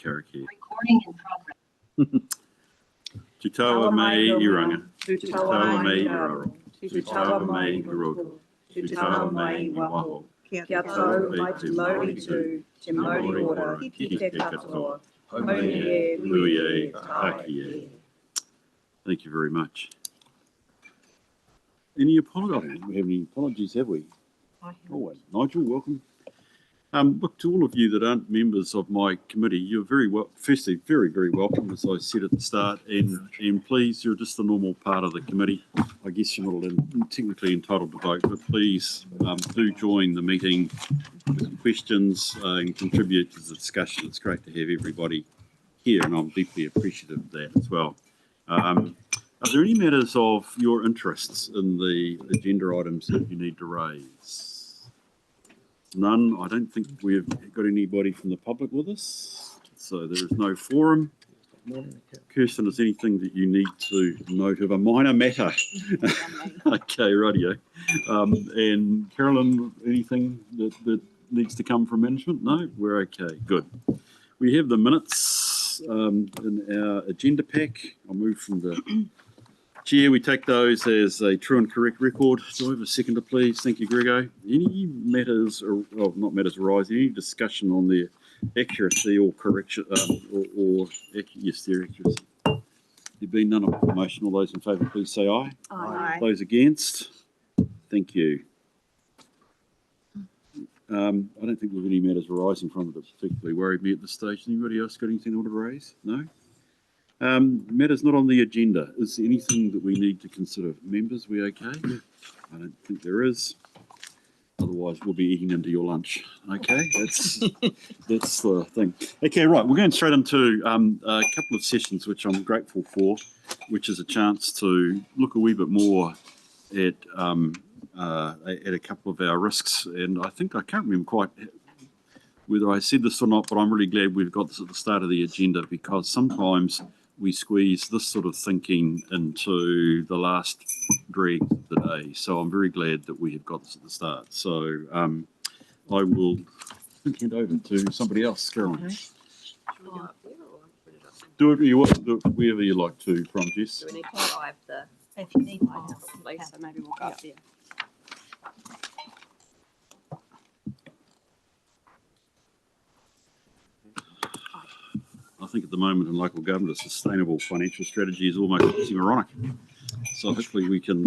karakia. Recording in progress. Te taua mai I runga. Te taua mai I raro. Te taua mai I roto. Te taua mai I waho. Kia tau mai te mauri tū, te mauri ora, ki te katoa. Haumie, Luie, tāki Takie. Thank you very much. Any apologies? We have any apologies, have we? Always. Nigel, welcome. Look, to all of you that aren't members of my committee, you're very well, firstly, very, very welcome, as I said at the start, and please, you're just a normal part of the committee. I guess you're not technically entitled to vote, but please do join the meeting with questions and contribute to the discussion. It's great to have everybody here, and I'm deeply appreciative of that as well. Are there any matters of your interests in the agenda items that you need to raise? None. I don't think we've got anybody from the public with us, so there is no forum. Kirsten, is anything that you need to note of a minor matter? Okay, radio. And Carolyn, anything that needs to come from management? No, we're okay. Good. We have the minutes in our agenda pack. I'll move from the Chair, we take those as a true and correct record. Do I have a seconder, please? Thank you, Grego. Any matters, or well, not matters arising, any discussion on their accuracy or correction, yes, their accuracy? There being none of the motion, all those in favour, please say aye. Aye. Those against? Thank you. I don't think there are any matters arising from it that particularly worried me at this stage. Anybody else got anything they want to raise? No? Matters not on the agenda. Is there anything that we need to consider? Members, we okay? I don't think there is. Otherwise, we'll be eating into your lunch. Okay, that's the thing. Okay, right. We're going straight into a couple of sessions, which I'm grateful for, which is a chance to look a wee bit more at a couple of our risks. And I think I can't remember quite whether I said this or not, but I'm really glad we've got this at the start of the agenda, because sometimes we squeeze this sort of thinking into the last drag of the day. So I'm very glad that we have got this at the start. So I will hand over to somebody else, Carolyn. Okay. Do whatever you want, do wherever you like to, from Jess. Do we need to drive the If you need one, place? so maybe we'll go up there. I think at the moment in local government, a sustainable financial strategy is almost oxymoronic. So hopefully we can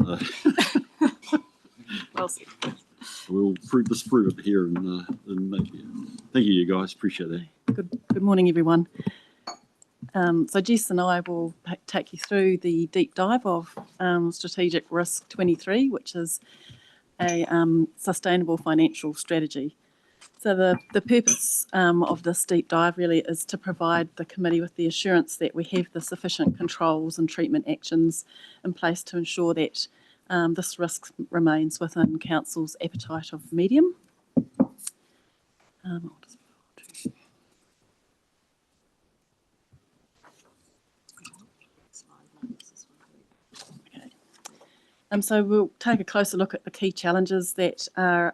we'll disprove it here in Napier. Thank you, you guys. Appreciate that. Good morning, everyone. So Jess and I will take you through the deep dive of Strategic Risk 23, which is a sustainable financial strategy. So the purpose of this deep dive really is to provide the committee with the assurance that we have the sufficient controls and treatment actions in place to ensure that this risk remains within Council's appetite of medium. So we'll take a closer look at the key challenges that are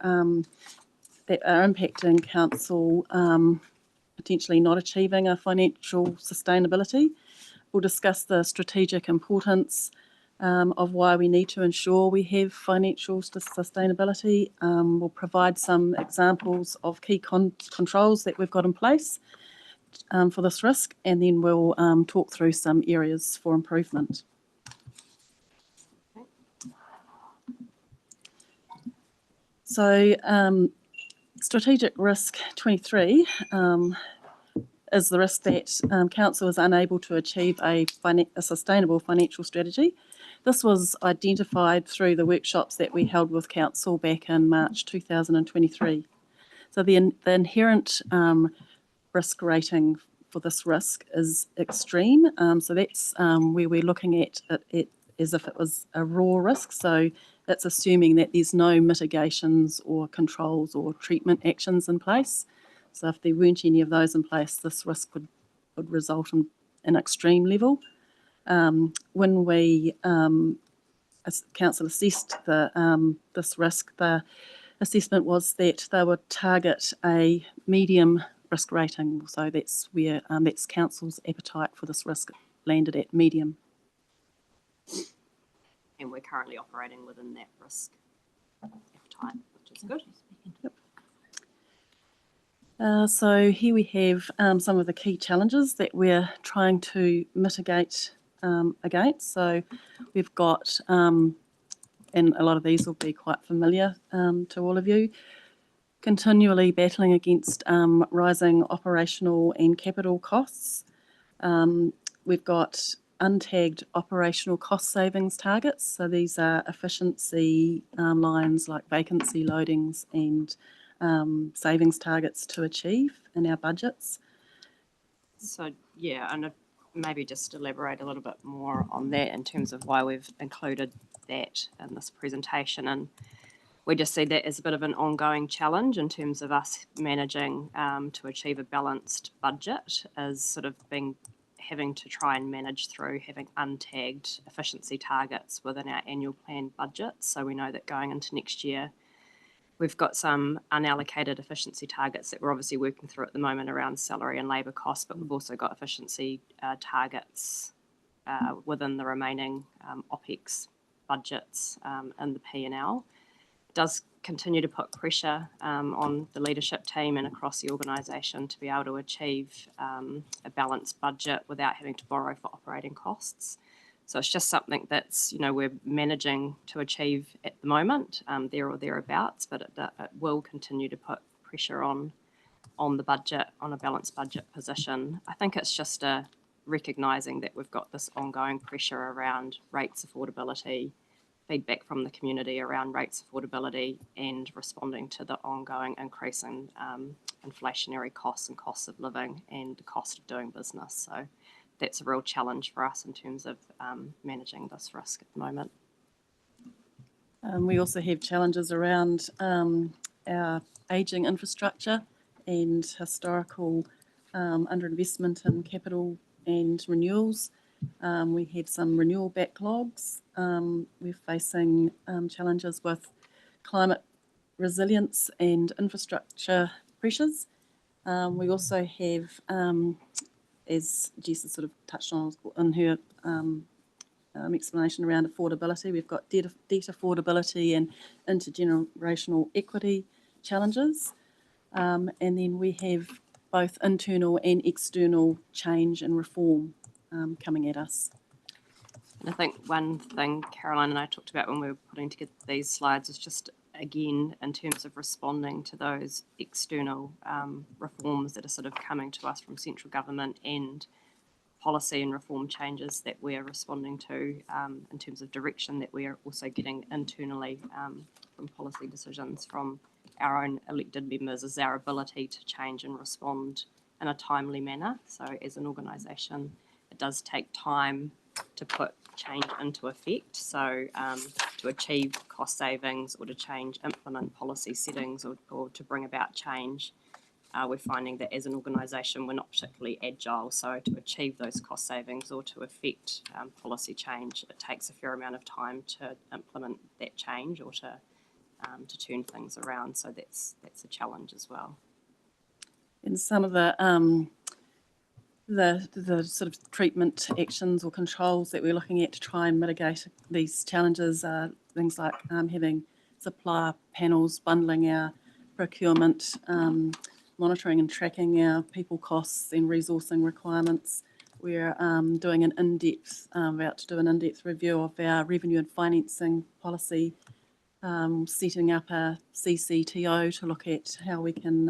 impacting Council potentially not achieving a financial sustainability. We'll discuss the strategic importance of why we need to ensure we have financial sustainability. We'll provide some examples of key controls that we've got in place for this risk, and then we'll talk through some areas for improvement. So Strategic Risk 23 is the risk that Council is unable to achieve a sustainable financial strategy. This was identified through the workshops that we held with Council back in March 2023. So the inherent risk rating for this risk is extreme. So that's where we're looking at it as if it was a raw risk. So that's assuming that there's no mitigations or controls or treatment actions in place. So if there weren't any of those in place, this risk would result in an extreme level. When we, as Council assessed this risk, the assessment was that they would target a medium risk rating. So that's where that's council's appetite for this risk landed at medium. And we're currently operating within that risk appetite, which is good. So here we have some of the key challenges that we're trying to mitigate against. So we've got, and a lot of these will be quite familiar to all of you, continually battling against rising operational and capital costs. We've got untagged operational cost savings targets. So these are efficiency lines like vacancy loadings and savings targets to achieve in our budgets. So, yeah, and maybe just elaborate a little bit more on that in terms of why we've included that in this presentation. And we just see that as a bit of an ongoing challenge in terms of us managing to achieve a balanced budget, as sort of having to try and manage through having untagged efficiency targets within our annual plan budget. So we know that going into next year, we've got some unallocated efficiency targets that we're obviously working through at the moment around salary and labour costs, but we've also got efficiency targets within the remaining OPEX budgets in the P&L. It does continue to put pressure on the leadership team and across the organisation to be able to achieve a balanced budget without having to borrow for operating costs. So it's just something that's, we're managing to achieve at the moment, there or thereabouts, but it will continue to put pressure on the budget, on a balanced budget position. I think it's just recognising that we've got this ongoing pressure around rates affordability, feedback from the community around rates affordability, and responding to the ongoing increase in inflationary costs and costs of living and the cost of doing business. So that's a real challenge for us in terms of managing this risk at the moment. We also have challenges around our ageing infrastructure and historical underinvestment in capital and renewals. We have some renewal backlogs. We're facing challenges with climate resilience and infrastructure pressures. We also have, as Jess has sort of touched on in her explanation around affordability, we've got debt affordability and intergenerational equity challenges. And then we have both internal and external change and reform coming at us. And I think one thing Caroline and I talked about when we were putting together these slides is just, again, in terms of responding to those external reforms that are sort of coming to us from central government and policy and reform changes that we're responding to in terms of direction that we are also getting internally from policy decisions from our own elected members, is our ability to change and respond in a timely manner. So as an organisation, it does take time to put change into effect. So to achieve cost savings or to implement policy settings or to bring about change, we're finding that as an organisation, we're not particularly agile. So to achieve those cost savings or to effect policy change, it takes a fair amount of time to implement that change or to turn things around. So that's a challenge as well. And some of the sort of treatment actions or controls that we're looking at to try and mitigate these challenges are things like having supplier panels, bundling our procurement, monitoring and tracking our people costs and resourcing requirements. We're doing an in-depth, about to do an in-depth review of our revenue and financing policy, setting up a CCTO to look at how we can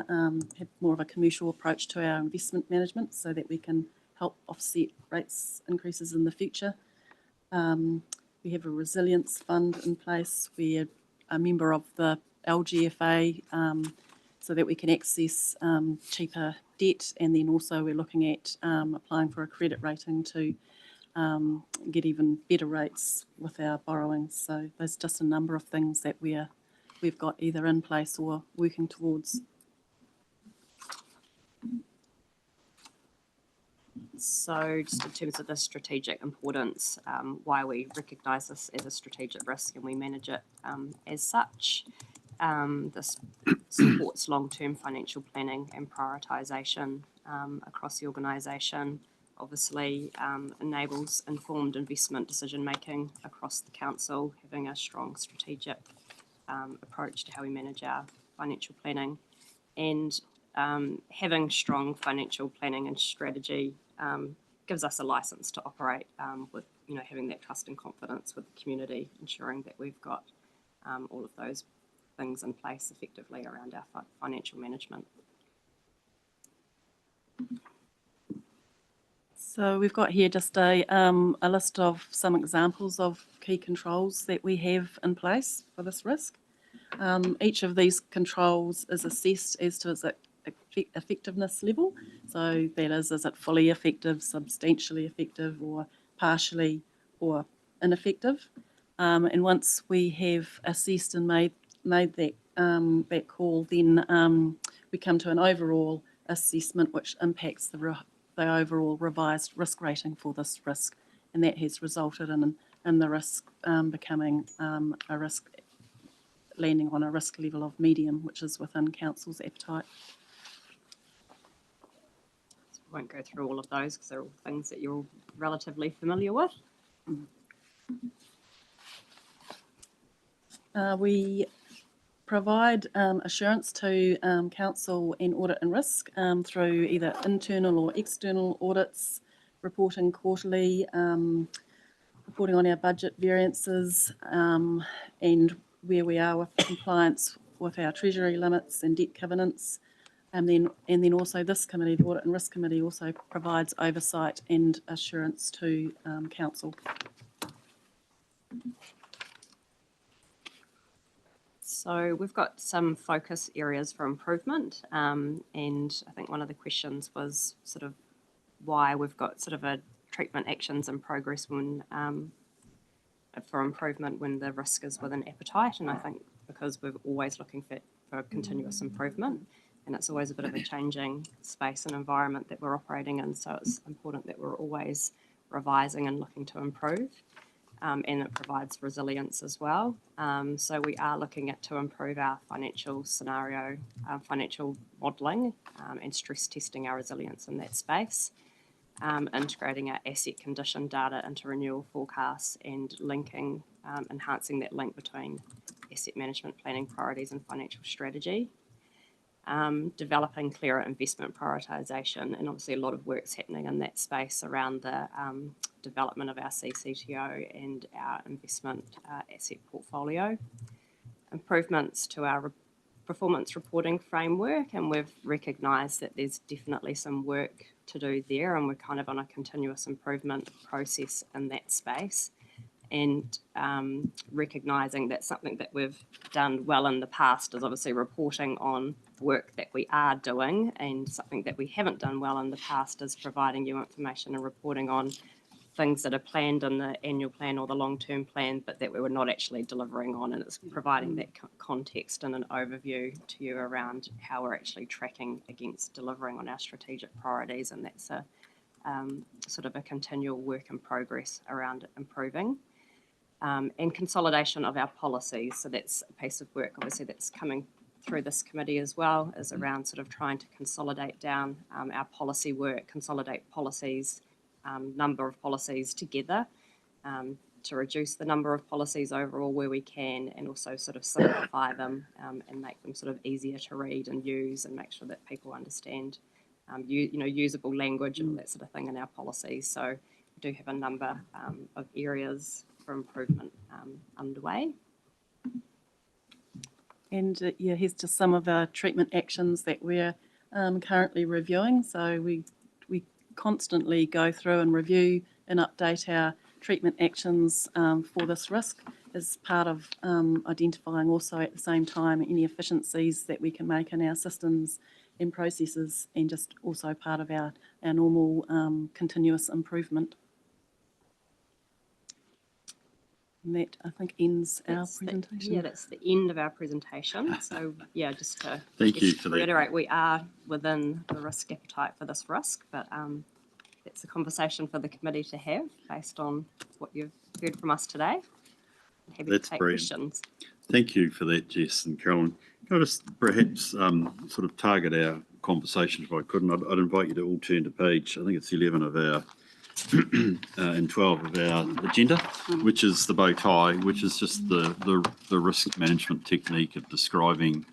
have more of a commercial approach to our investment management so that we can help offset rates increases in the future. We have a resilience fund in place. We're a member of the LGFA so that we can access cheaper debt, and then also we're looking at applying for a credit rating to get even better rates with our borrowings. So there's just a number of things that we've got either in place or working towards. So just in terms of the strategic importance, why we recognise this as a strategic risk and we manage it as such. This supports long-term financial planning and prioritisation across the organisation. Obviously, enables informed investment decision-making across the council, having a strong strategic approach to how we manage our financial planning, and having strong financial planning and strategy gives us a license to operate with, having that trust and confidence with the community, ensuring that we've got all of those things in place effectively around our financial management. So we've got here just a list of some examples of key controls that we have in place for this risk. Each of these controls is assessed as to its effectiveness level. So that is it fully effective, substantially effective, or partially or ineffective? And once we have assessed and made that call, then we come to an overall assessment which impacts the overall revised risk rating for this risk, and that has resulted in the risk becoming a risk landing on a risk level of medium, which is within council's appetite. So I won't go through all of those because they're all things that you're all relatively familiar with. We provide assurance to council and audit and risk through either internal or external audits, reporting quarterly, reporting on our budget variances, and where we are with compliance with our treasury limits and debt covenants. And then also this committee, the Audit and Risk Committee, also provides oversight and assurance to council. So we've got some focus areas for improvement, and I think one of the questions was sort of why we've got sort of a treatment actions in progress when for improvement when the risk is within appetite, and I think because we're always looking for continuous improvement, and it's always a bit of a changing space and environment that we're operating in, so it's important that we're always revising and looking to improve. And it provides resilience as well. So we are looking to improve our financial scenario, financial modelling, and stress testing our resilience in that space, integrating our asset condition data into renewal forecasts and enhancing that link between asset management planning priorities and financial strategy. Developing clearer investment prioritisation, and obviously a lot of work's happening in that space around the development of our CCTO and our investment asset portfolio. Improvements to our performance reporting framework, and we've recognised that there's definitely some work to do there, and we're kind of on a continuous improvement process in that space, and recognising that something that we've done well in the past is obviously reporting on work that we are doing, and something that we haven't done well in the past is providing you information and reporting on things that are planned in the annual plan or the long-term plan, but that we were not actually delivering on, and it's providing that context and an overview to you around how we're actually tracking against delivering on our strategic priorities, and that's a sort of a continual work in progress around improving. And consolidation of our policies, so that's a piece of work obviously that's coming through this committee as well, is around sort of trying to consolidate down our policy work, consolidate policies, number of policies together, to reduce the number of policies overall where we can, and also sort of simplify them and make them sort of easier to read and use, and make sure that people understand usable language and that sort of thing in our policies. So we do have a number of areas for improvement underway. And here's just some of our treatment actions that we're currently reviewing. So we constantly go through and review and update our treatment actions for this risk, as part of identifying also at the same time any efficiencies that we can make in our systems and processes, and just also part of our normal continuous improvement. And that, I think, ends our presentation. That's the end of our presentation. So, just to Thank you for that. reiterate, we are within the risk appetite for this risk, but it's a conversation for the committee to have based on what you've heard from us today. Happy That's to take brilliant. questions. Thank you for that, Jess and Carolyn. Can I just perhaps sort of target our conversation if I could? And I'd invite you to all turn to page, I think it's 11 of our and 12 of our agenda, which is the bow tie, which is just the risk management technique of describing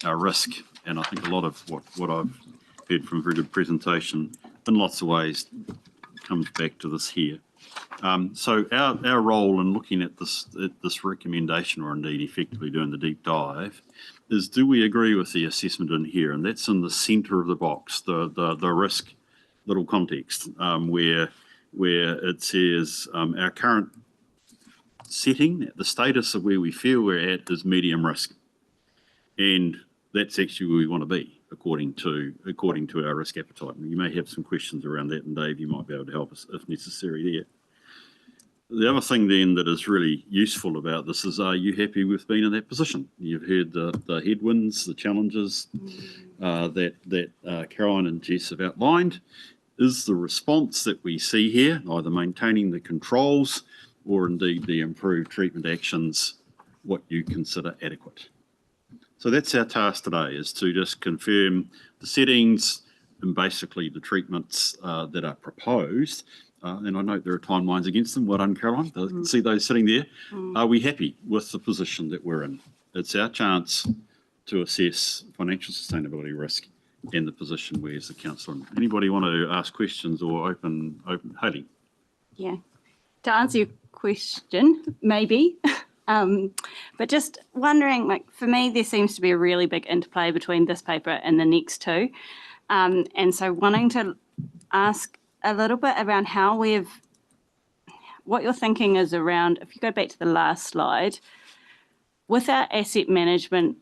our risk. And I think a lot of what I've heard from a very good presentation in lots of ways comes back to this here. So our role in looking at this recommendation, or indeed effectively doing the deep dive, is do we agree with the assessment in here? And that's in the centre of the box, the risk little context, where it says our current setting, the status of where we feel we're at is medium risk, and that's actually where we want to be according to our risk appetite. And you may have some questions around that, and Dave, you might be able to help us if necessary there. The other thing then that is really useful about this is, are you happy with being in that position? You've heard the headwinds, the challenges that Caroline and Jess have outlined. Is the response that we see here, either maintaining the controls or indeed the improved treatment actions, what you consider adequate? So that's our task today, is to just confirm the settings and basically the treatments that are proposed. And I note there are timelines against them. Well done, Caroline. I can see those sitting there. Are we happy with the position that we're in? It's our chance to assess financial sustainability risk and the position where as the council. Anybody want to ask questions or open Hayley? Yeah, to answer your question, maybe. But just wondering, like, for me, there seems to be a really big interplay between this paper and the next two. And so wanting to ask a little bit around what your thinking is around, if you go back to the last slide, with our asset management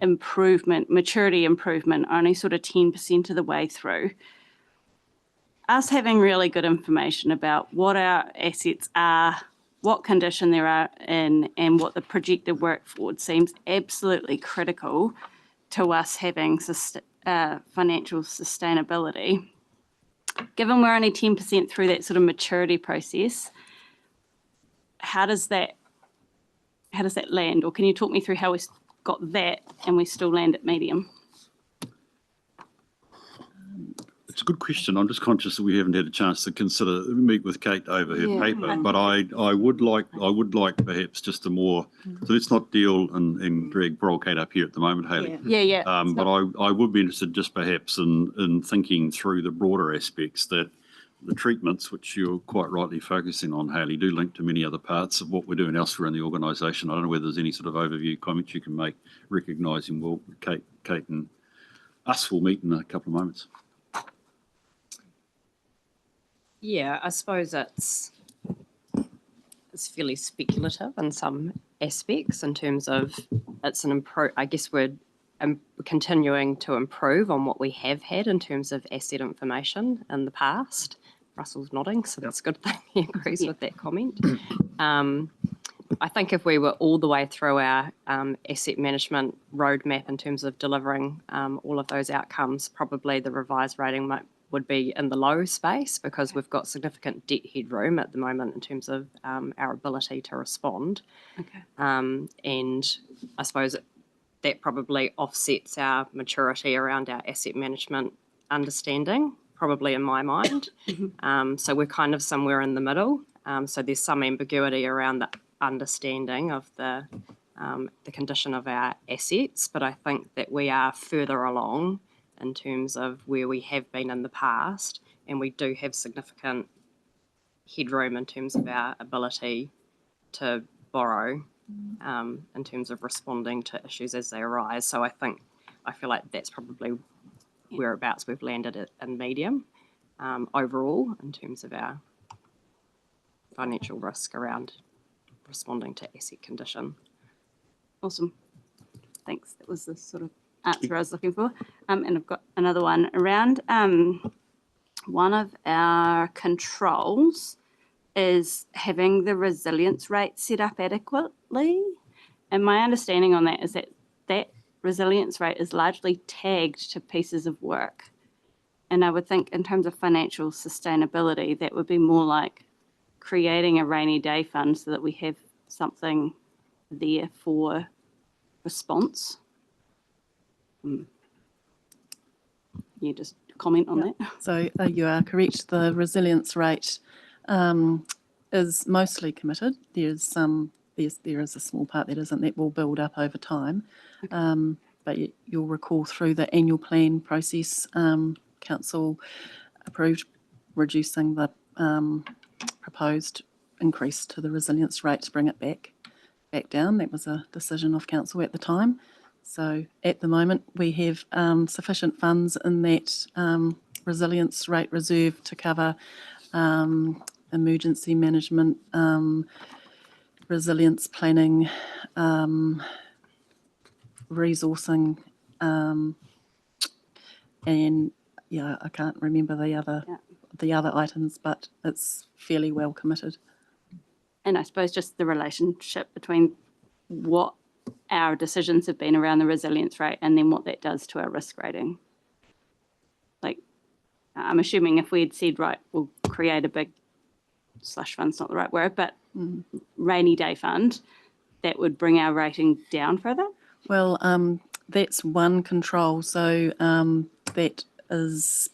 maturity improvement, only sort of 10% of the way through, us having really good information about what our assets are, what condition they are in, and what the projected work forward seems absolutely critical to us having financial sustainability. Given we're only 10% through that sort of maturity process, how does that land? Or can you talk me through how we got that and we still land at medium? It's a good question. I'm just conscious that we haven't had a chance to meet with Kate over her paper, but I would like perhaps just a more, so let's not deal and drag poor old Kate up here at the moment, Hayley. Yeah. But I would be interested just perhaps in thinking through the broader aspects that the treatments, which you're quite rightly focusing on, Hayley, do link to many other parts of what we're doing elsewhere in the organisation. I don't know whether there's any sort of overview comments you can make, recognising, well, Kate and us will meet in a couple of moments. Yeah, I suppose it's fairly speculative in some aspects in terms of it's an improve. I guess we're continuing to improve on what we have had in terms of asset information in the past. Russell's nodding, so that's a good thing. He agrees with that comment. I think if we were all the way through our asset management roadmap in terms of delivering all of those outcomes, probably the revised rating would be in the low space, because we've got significant debt headroom at the moment in terms of our ability to respond. Okay. And I suppose that probably offsets our maturity around our asset management understanding, probably in my mind. So we're kind of somewhere in the middle. So there's some ambiguity around the understanding of the condition of our assets, but I think that we are further along in terms of where we have been in the past, and we do have significant headroom in terms of our ability to borrow in terms of responding to issues as they arise. So I feel like that's probably whereabouts we've landed in medium overall in terms of our financial risk around responding to asset condition. Awesome. Thanks. That was the sort of answer I was looking for. And I've got another one around one of our controls is having the resilience rate set up adequately. And my understanding on that is that that resilience rate is largely tagged to pieces of work. And I would think in terms of financial sustainability, that would be more like creating a rainy day fund so that we have something there for response. Yeah, just comment on Yeah. that. So you are correct. The resilience rate is mostly committed. There is a small part that isn't. That will build up over time. But you'll recall through the annual plan process, council approved reducing the proposed increase to the resilience rate to bring it back down. That was a decision of council at the time. So at the moment, we have sufficient funds in that resilience rate reserve to cover emergency management, resilience planning, resourcing, and yeah, I can't remember the other items, but it's fairly well committed. And I suppose just the relationship between what our decisions have been around the resilience rate and then what that does to our risk rating. Like, I'm assuming if we had said, right, we'll create a big slush fund's not the right word, but rainy day fund, that would bring our rating down further? Well, that's one control. So that is,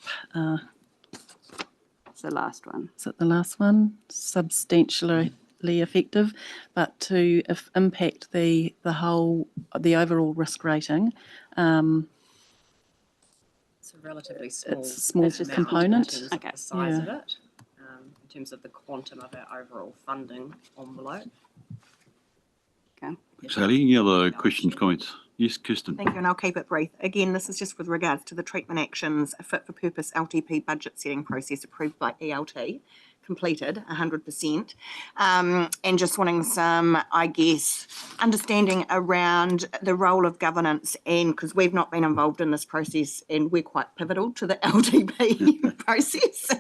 It's the last one. is it the last one? Substantially effective, but to impact the overall risk rating, It's a relatively small. it's a small It's just component. In terms of Okay. the size of Yeah. it, in terms of the quantum of our overall funding envelope. Okay. Sally, any other questions, comments? Yes, Kirsten. Thank you, and I'll keep it brief. Again, this is just with regards to the treatment actions, a fit for purpose LTP budget setting process approved by ELT, completed 100%. And just wanting some, I guess, understanding around the role of governance, and because we've not been involved in this process and we're quite pivotal to the LTP process.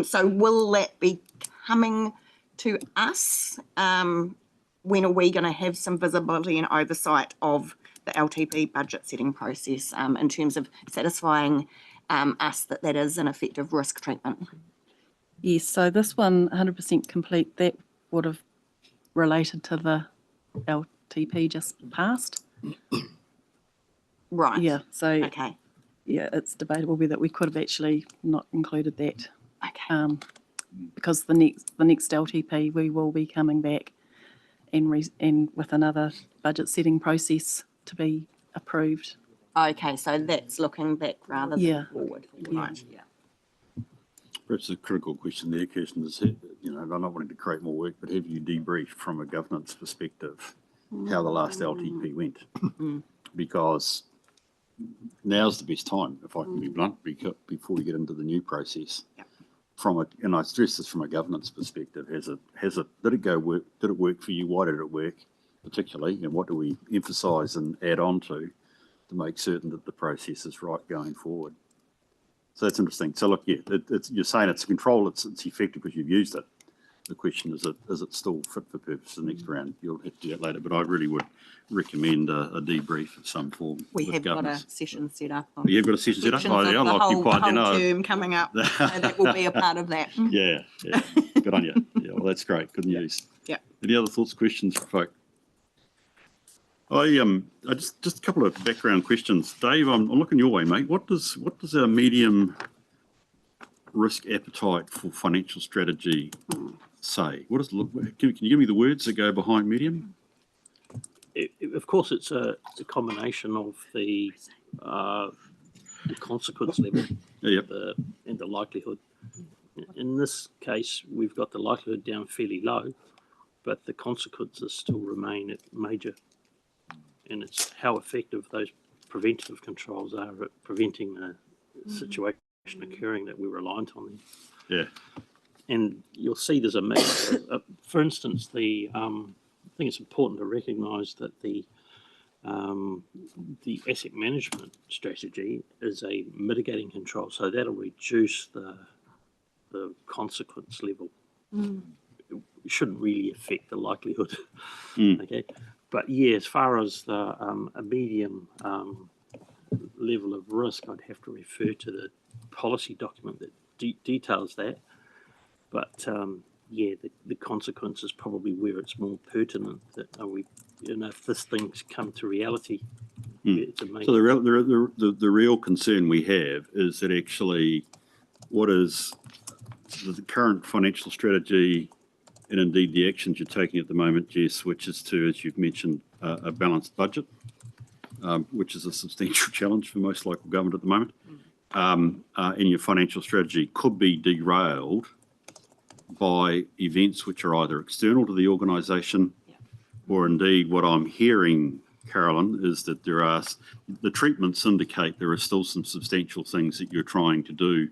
So will that be coming to us? When are we going to have some visibility and oversight of the LTP budget setting process in terms of satisfying us that that is an effective risk treatment? Yes, so this one, 100% complete, that would have related to the LTP just passed. Right. Yeah, so Okay. yeah, it's debatable whether we could have actually not included that. Okay. Because the next LTP, we will be coming back and with another budget setting process to be approved. Okay, so that's looking back rather than Yeah. forward. Yeah. Right. Yeah. Perhaps a critical question there, Kirsten, is, I'm not wanting to create more work, but have you debriefed from a governance perspective how the last LTP went? Because now's the best time, if I can be blunt, before we get into the new process. Yep. And I stress this from a governance perspective, did it work for you? Why did it work particularly? And what do we emphasise and add on to make certain that the process is right going forward? So that's interesting. So look, yeah, you're saying it's a control, it's effective because you've used it. The question is it still fit for purpose the next round? You'll have to do that later, but I really would recommend a debrief of some form. We with have governance. got a session set up. Oh, you've got a session set up? sections Oh, yeah, of I'll the like you whole, quite, the whole term coming up. So that will be a part of that. Yeah, good on you. Yeah, well, that's great. Good news. Yeah. Any other thoughts, questions for folk? I just a couple of background questions. Dave, I'm looking your way, mate. What does our medium risk appetite for financial strategy say? What does it look? Can you give me the words that go behind medium? Of course, it's a combination of the consequence level and the likelihood. In this case, we've got the likelihood down fairly low, but the consequences still remain at major. And it's how effective those preventative controls are at preventing the situation occurring that we're reliant on them. Yeah. And you'll see there's a mix. For instance, I think it's important to recognise that the asset management strategy is a mitigating control, so that'll reduce the consequence level. It shouldn't really affect the likelihood. Okay, but yeah, as far as a medium level of risk, I'd have to refer to the policy document that details that. But yeah, the consequence is probably where it's more pertinent. That are we if this thing's come to reality, Mm. it's amazing. So the real concern we have is that actually what is the current financial strategy and indeed the actions you're taking at the moment, Jess, which is to, as you've mentioned, a balanced budget, which is a substantial challenge for most local government at the moment, and your financial strategy could be derailed by events which are either external to the organisation or indeed what I'm hearing, Carolyn, is that the treatments indicate there are still some substantial things that you're trying to do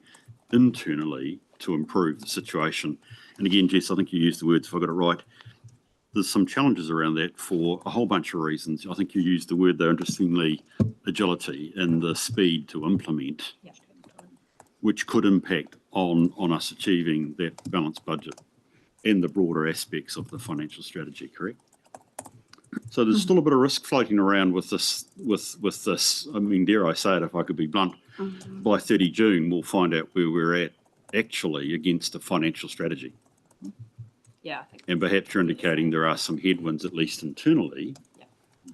internally to improve the situation. And again, Jess, I think you used the words, if I got it right, there's some challenges around that for a whole bunch of reasons. I think you used the word, though, interestingly, agility and the speed to implement, which could impact on us achieving that balanced budget and the broader aspects of the financial strategy, correct? So there's still a bit of risk floating around with this. I mean, dare I say it, if I could be blunt, by 30 June, we'll find out where we're at actually against the financial strategy. Yeah, I think. And perhaps you're indicating there are some headwinds, at least internally,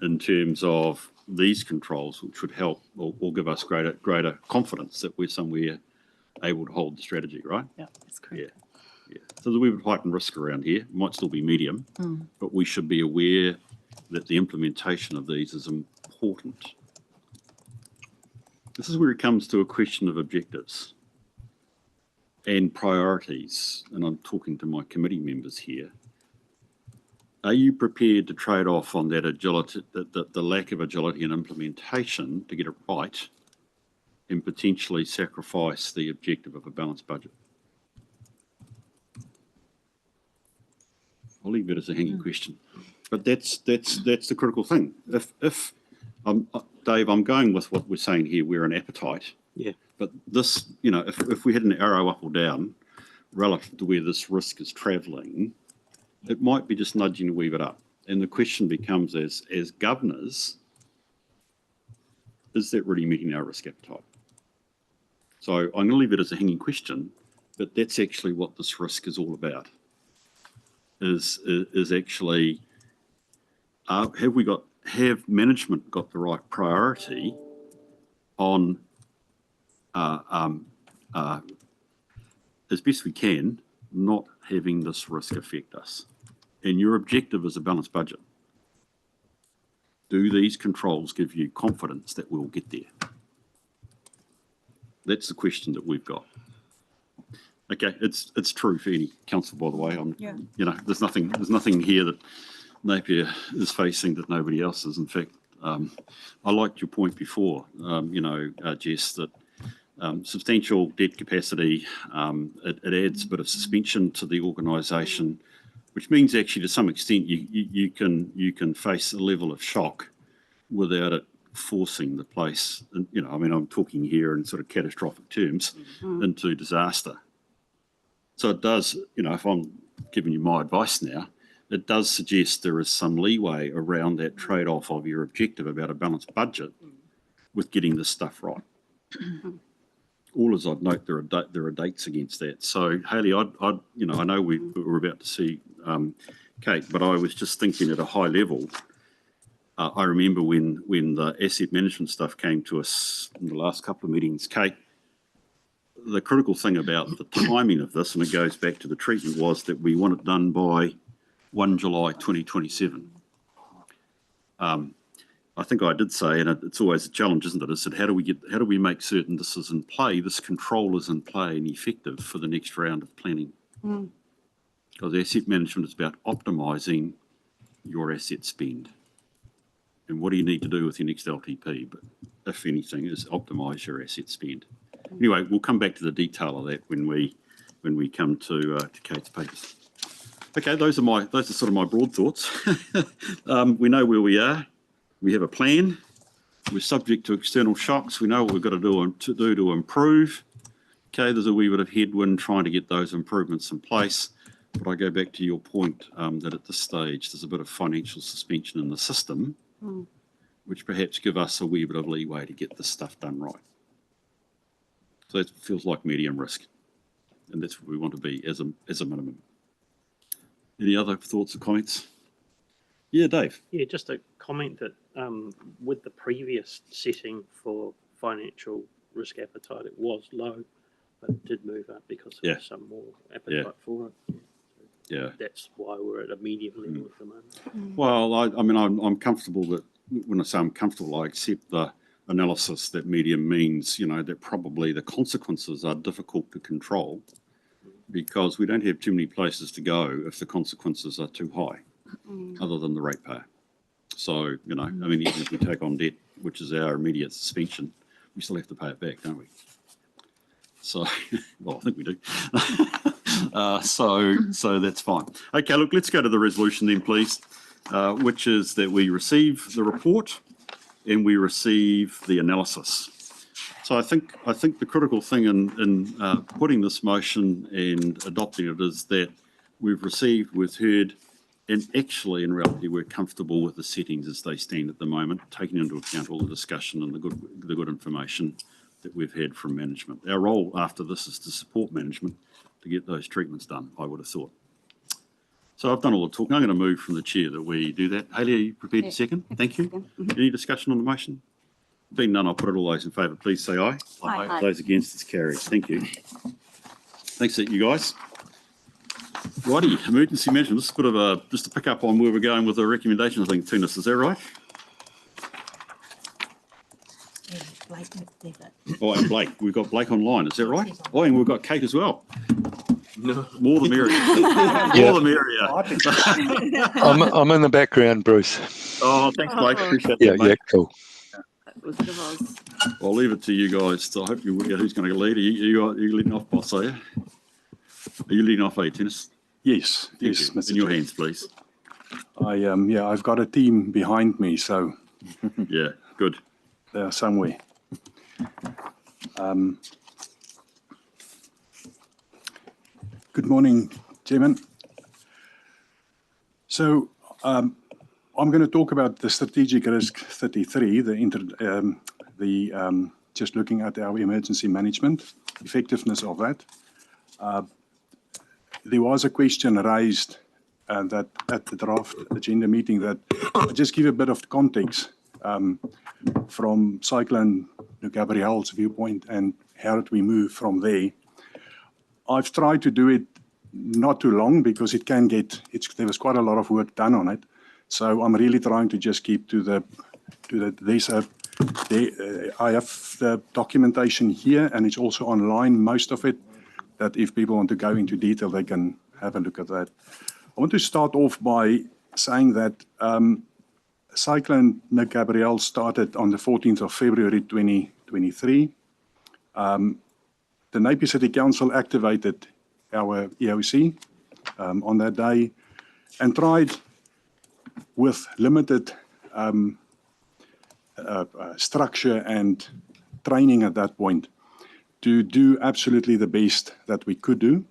in terms of these controls, which would help or give us greater confidence that we're somewhere able to hold the strategy, right? Yeah, that's correct. Yeah. So there's a wee bit of heightened risk around here. It might still be medium, but we should be aware that the implementation of these is important. This is where it comes to a question of objectives and priorities, and I'm talking to my committee members here. Are you prepared to trade off on that agility, the lack of agility in implementation to get it right and potentially sacrifice the objective of a balanced budget? I'll leave it as a hanging question, but that's the critical thing. If Dave, I'm going with what we're saying here. We're an appetite. Yeah. But this, if we had an arrow up or down relative to where this risk is travelling, it might be just nudging a wee bit up. And the question becomes, as governors, is that really meeting our risk appetite? So I'm going to leave it as a hanging question, but that's actually what this risk is all about. Is actually, have management got the right priority on as best we can, not having this risk affect us? And your objective is a balanced budget. Do these controls give you confidence that we'll get there? That's the question that we've got. Okay, it's true for any council, by the way. There's nothing here that Napier is facing that nobody else is. In fact, I liked your point before, Jess, that substantial debt capacity, it adds a bit of suspension to the organisation, which means actually to some extent you can face a level of shock without it forcing the place, I'm talking here in sort of catastrophic terms, into disaster. So it does, if I'm giving you my advice now, it does suggest there is some leeway around that trade-off of your objective about a balanced budget with getting this stuff right. All as I'd note, there are dates against that. So Hayley, I know we're about to see Kate, but I was just thinking at a high level. I remember when the asset management stuff came to us in the last couple of meetings, Kate, the critical thing about the timing of this, and it goes back to the treatment, was that we want it done by 1 July 2027. I think I did say, and it's always a challenge, isn't it? I said, how do we make certain this is in play, this control is in play and effective for the next round of planning? Because asset management is about optimising your asset spend. And what do you need to do with your next LTP? But if anything, is optimise your asset spend. Anyway, we'll come back to the detail of that when we come to Kate's papers. Okay, those are sort of my broad thoughts. We know where we are. We have a plan. We're subject to external shocks. We know what we've got to do to improve. Okay, there's a wee bit of headwind trying to get those improvements in place. But I go back to your point that at this stage there's a bit of financial suspension in the system, which perhaps give us a wee bit of leeway to get this stuff done right. So it feels like medium risk, and that's what we want to be as a minimum. Any other thoughts or comments? Yeah, Dave. Yeah, just a comment that with the previous setting for financial risk appetite, it was low, but it did move up because there Yeah. was some more appetite for it. Yeah. That's why we're at a medium level at the moment. Well, I mean, I'm comfortable that when I say I'm comfortable, I accept the analysis that medium means, you know, that probably the consequences are difficult to control because we don't have too many places to go if the consequences are too high, other than the ratepayer. So, you know, I mean, even if we take on debt, which is our immediate suspension, we still have to pay it back, don't we? So, well, I think we do. So that's fine. Okay, look, let's go to the resolution then, please, which is that we receive the report and we receive the analysis. So I think the critical thing in putting this motion and adopting it is that we've received, we've heard, and actually, in reality, we're comfortable with the settings as they stand at the moment, taking into account all the discussion and the good information that we've had from management. Our role after this is to support management to get those treatments done, I would have thought. So I've done all the talking. I'm going to move from the chair that we do that. Hayley, are you prepared to second? Thank you. Any discussion on the motion? Being none, I'll put it all those in favour. Please say aye. Aye. Those against, it's carried. Thank you. Thanks, you guys. Righty, emergency management. This is a bit of a, just to pick up on where we're going with the recommendation, I think, Tunis, is that right? Oh, and Blake. We've got Blake online, is that right? Oh, and we've got Kate as well. No. More the merrier. More the merrier. I'm in the background, Bruce. Oh, thanks, Blake. Appreciate Yeah, that, mate. cool. I'll leave it to you guys. I hope you work out who's going to lead. Are you leading off, boss, are you? Are you leading off, Tennis? Yes, Thank yes, you. Mr. In your Chair. hands, please. I've got a team behind me, so Yeah, good. they're somewhere. Good morning, Chairman. So I'm going to talk about the strategic risk 33, just looking at our emergency management, effectiveness of that. There was a question raised that at the draft agenda meeting that I'll just give a bit of context from Cyclone Gabrielle's viewpoint and how did we move from there. I've tried to do it not too long because it can get, there was quite a lot of work done on it. So I'm really trying to just keep to the I have the documentation here and it's also online, most of it, that if people want to go into detail, they can have a look at that. I want to start off by saying that Cyclone Gabrielle started on the 14th of February 2023. The Napier City Council activated our EOC on that day and tried with limited structure and training at that point to do absolutely the best that we could do.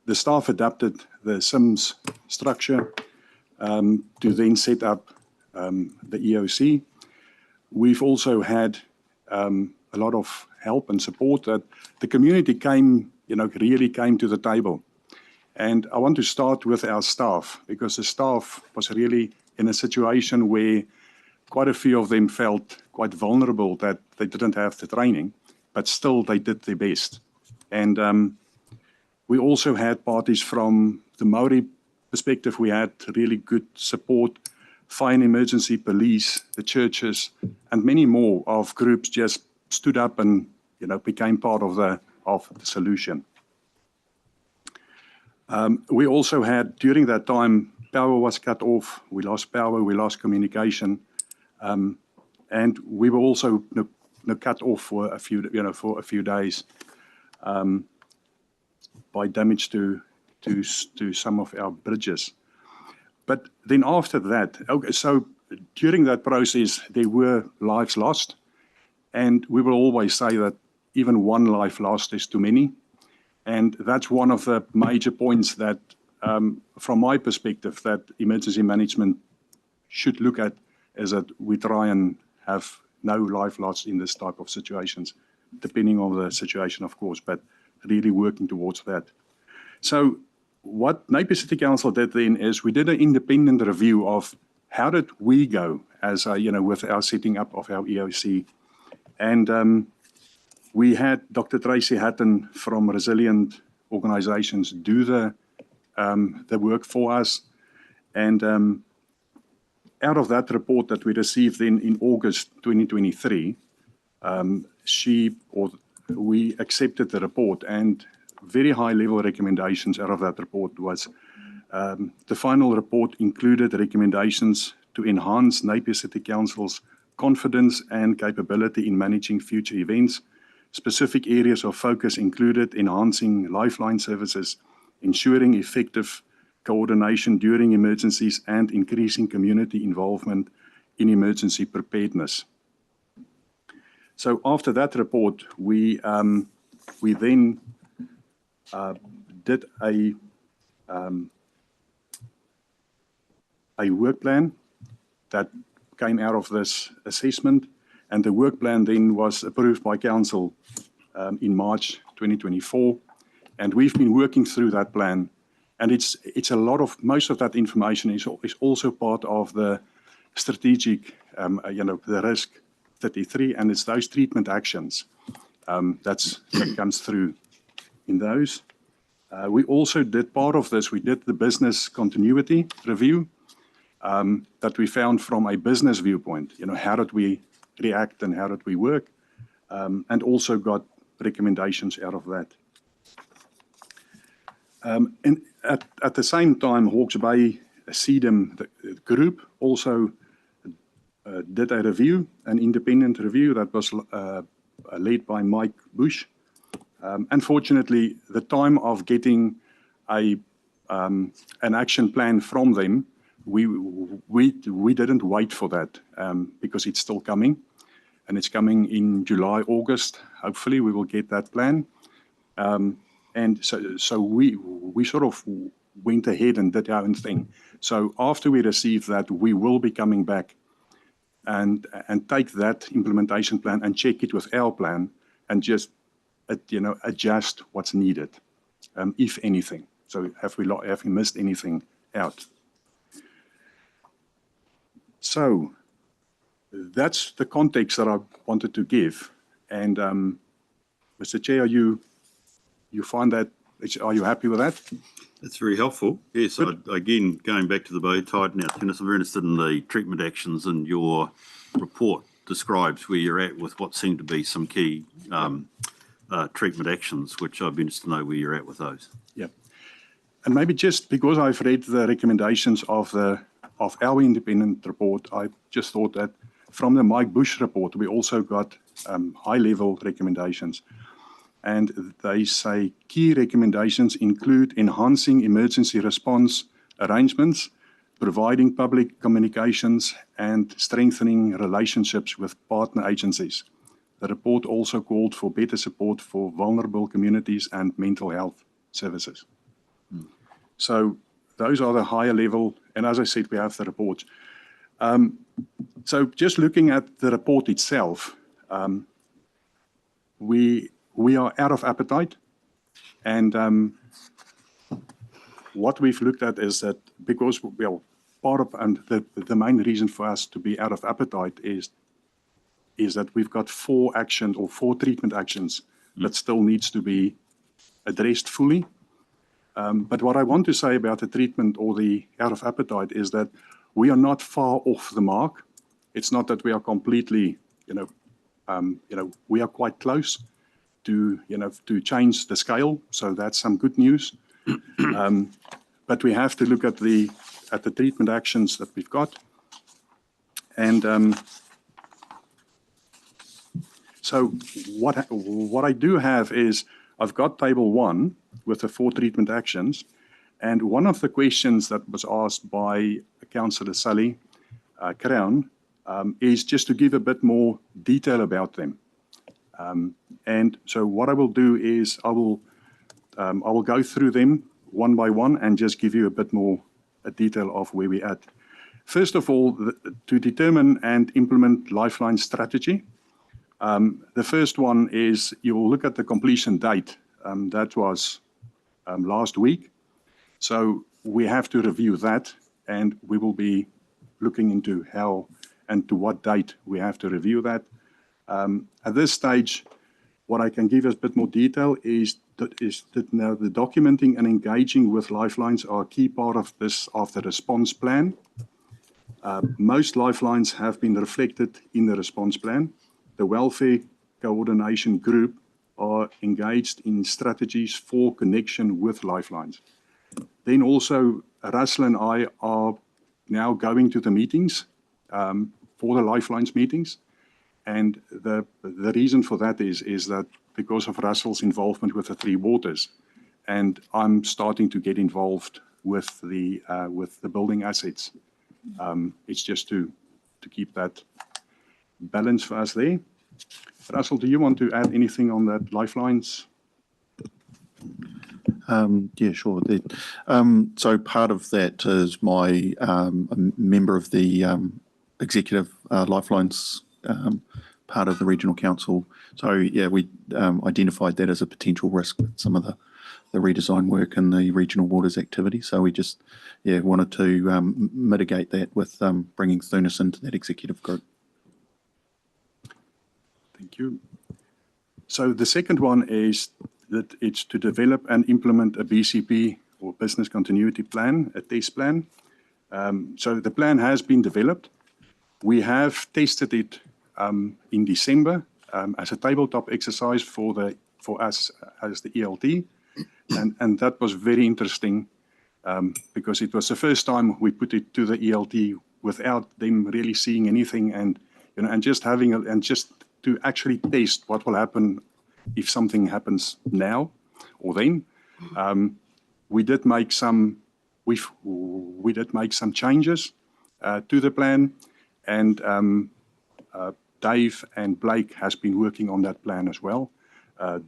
The staff adapted the SIMS structure to then set up the EOC. We've also had a lot of help and support that the community really came to the table. And I want to start with our staff because the staff was really in a situation where quite a few of them felt quite vulnerable that they didn't have the training, but still they did their best. And we also had parties from the Maori perspective. We had really good support, fire and emergency police, the churches, and many more of groups just stood up and became part of the solution. We also had, during that time, power was cut off. We lost power, we lost communication, and we were also cut off for a few days by damage to some of our bridges. But then after that, so during that process, there were lives lost, and we will always say that even one life lost is too many. And that's one of the major points that, from my perspective, that emergency management should look at, is that we try and have no life lost in this type of situations, depending on the situation, of course, but really working towards that. So what Napier City Council did then is we did an independent review of how did we go as with our setting up of our EOC. And we had Dr. Tracy Hatton from Resilient Organizations do the work for us. And out of that report that we received then in August 2023, we accepted the report, and very high level recommendations out of that report was the final report included recommendations to enhance Napier City Council's confidence and capability in managing future events. Specific areas of focus included enhancing lifeline services, ensuring effective coordination during emergencies, and increasing community involvement in emergency preparedness. So after that report, we then did a work plan that came out of this assessment, and the work plan then was approved by council in March 2024, and we've been working through that plan, and it's most of that information is also part of the strategic the risk 33, and it's those treatment actions that comes through in those. We also did part of this. We did the business continuity review that we found from a business viewpoint. How did we react and how did we work? And also got recommendations out of that. And at the same time, Hawke's Bay CDM the group also did a review, an independent review that was led by Mike Bush. Unfortunately, the time of getting an action plan from them, we didn't wait for that because it's still coming, and it's coming in July, August. Hopefully, we will get that plan. And so we sort of went ahead and did our own thing. So after we receive that, we will be coming back and take that implementation plan and check it with our plan and just adjust what's needed, if anything. So have we missed anything out? So that's the context that I wanted to give. And Mr. Chair, you find that, are you happy with that? That's very helpful. Yes, again, going back to the bow tie now, Dennis, I'm very interested in the treatment actions, and your report describes where you're at with what seem to be some key treatment actions, which I'd be interested to know where you're at with those. Yeah. And maybe just because I've read the recommendations of our independent report, I just thought that from the Mike Bush report, we also got high-level recommendations. And they say key recommendations include enhancing emergency response arrangements, providing public communications, and strengthening relationships with partner agencies. The report also called for better support for vulnerable communities and mental health services. So those are the higher level, and as I said, we have the reports. So just looking at the report itself, we are out of appetite, and what we've looked at is that because part of, and the main reason for us to be out of appetite is that we've got 4 treatment actions that still needs to be addressed fully. But what I want to say about the treatment or the out of appetite is that we are not far off the mark. It's not that we are completely, we are quite close to change the scale. So that's some good news. But we have to look at the treatment actions that we've got. And so what I do have is I've got table 1 with the 4 treatment actions. And one of the questions that was asked by Councillor Sully Crown is just to give a bit more detail about them. And so what I will do is I will go through them one by one and just give you a bit more detail of where we're at. First of all, to determine and implement Lifeline strategy. The first one is you will look at the completion date. That was last week. So we have to review that, and we will be looking into how and to what date we have to review that. At this stage, what I can give us a bit more detail is that now the documenting and engaging with lifelines are a key part of the response plan. Most lifelines have been reflected in the response plan. The welfare coordination group are engaged in strategies for connection with lifelines. Then also, Russell and I are now going to the meetings, for the lifelines meetings. And the reason for that is that because of Russell's involvement with the Three Waters, and I'm starting to get involved with the building assets. It's just to keep that balance for us there. Russell, do you want to add anything on that lifelines? Yeah, sure. So part of that is my a member of the executive lifelines part of the regional council. So yeah, we identified that as a potential risk with some of the redesign work and the regional waters activity. So we just wanted to mitigate that with bringing Thunis into that executive group. Thank you. So the second one is that it's to develop and implement a BCP or business continuity plan, a test plan. So the plan has been developed. We have tested it in December as a tabletop exercise for us as the ELT, and that was very interesting because it was the first time we put it to the ELT without them really seeing anything, and just to actually test what will happen if something happens now or then. We did make some changes to the plan, and Dave and Blake has been working on that plan as well,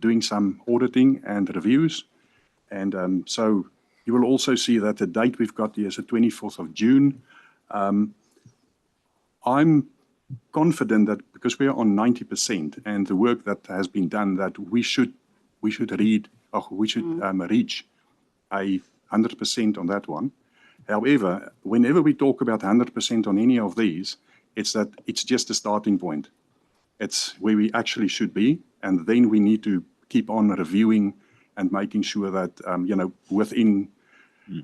doing some auditing and reviews. And so you will also see that the date we've got here is the 24th of June. I'm confident that because we are on 90% and the work that has been done, that we should reach a 100% on that one. However, whenever we talk about 100% on any of these, it's just a starting point. It's where we actually should be, and then we need to keep on reviewing and making sure that within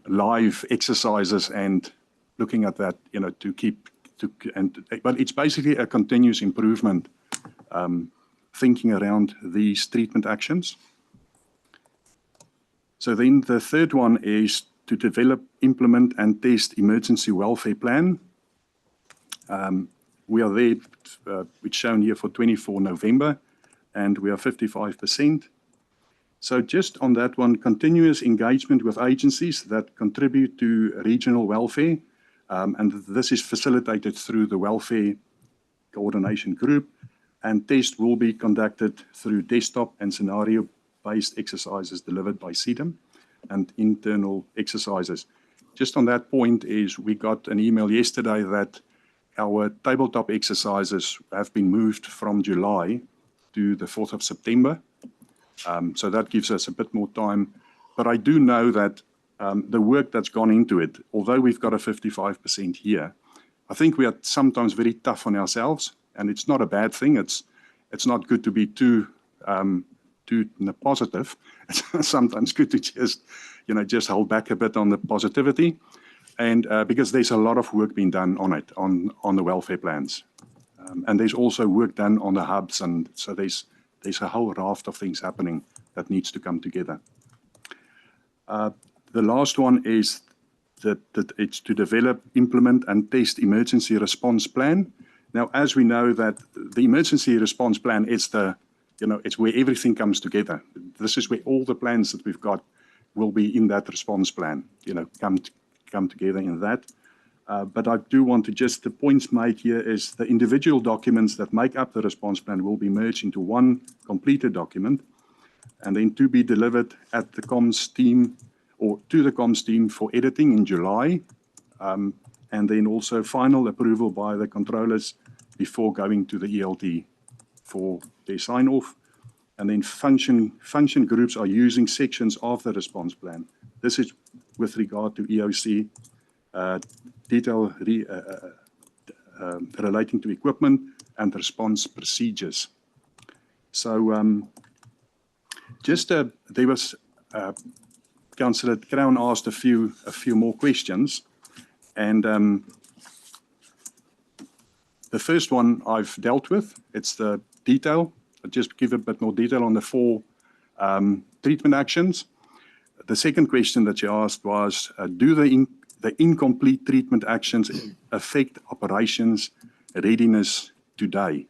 live exercises and looking at that, but it's basically a continuous improvement, thinking around these treatment actions. So then the third one is to develop, implement, and test emergency welfare plan. We are there, it's shown here for 24 November, and we are 55%. So just on that one, continuous engagement with agencies that contribute to regional welfare, and this is facilitated through the welfare coordination group, and test will be conducted through desktop and scenario-based exercises delivered by CEDAM and internal exercises. Just on that point is we got an email yesterday that our tabletop exercises have been moved from July to the 4th of September. So that gives us a bit more time. But I do know that the work that's gone into it, although we've got a 55% here, I think we are sometimes very tough on ourselves, and it's not a bad thing. It's not good to be too positive. It's sometimes good to just hold back a bit on the positivity, and because there's a lot of work being done on it, on the welfare plans, and there's also work done on the hubs, and so there's a whole raft of things happening that needs to come together. The last one is that it's to develop, implement, and test emergency response plan. Now, as we know that the emergency response plan is it's where everything comes together. This is where all the plans that we've got will be in that response plan, come together in that. But I do want to the points made here is the individual documents that make up the response plan will be merged into one completed document, and then to be delivered at the comms team or to the comms team for editing in July, and then also final approval by the controllers before going to the ELT for their sign-off. And then function groups are using sections of the response plan. This is with regard to EOC, detail relating to equipment and response procedures. So there was, Councillor Crown asked a few more questions, and the first one I've dealt with. It's the detail. I'll just give a bit more detail on the 4 treatment actions. The second question that you asked was, do the incomplete treatment actions affect operations readiness today?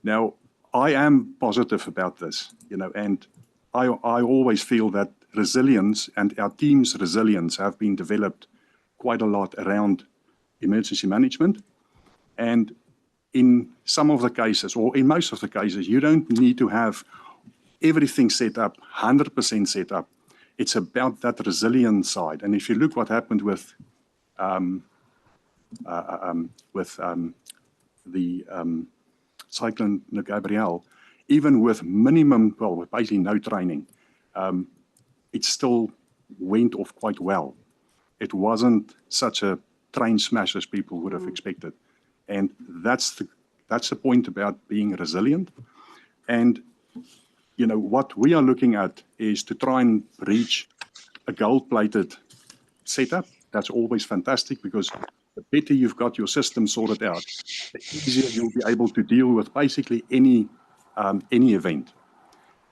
Now, I am positive about this, and I always feel that resilience and our team's resilience have been developed quite a lot around emergency management. And in some of the cases, or in most of the cases, you don't need to have everything set up, 100% set up. It's about that resilience side. And if you look what happened with the Cyclone Gabrielle, even with minimum, well, basically no training, it still went off quite well. It wasn't such a train smash as people would have expected. And that's the point about being resilient. And, what we are looking at is to try and reach a gold-plated setup. That's always fantastic, because the better you've got your system sorted out, the easier you'll be able to deal with basically any event.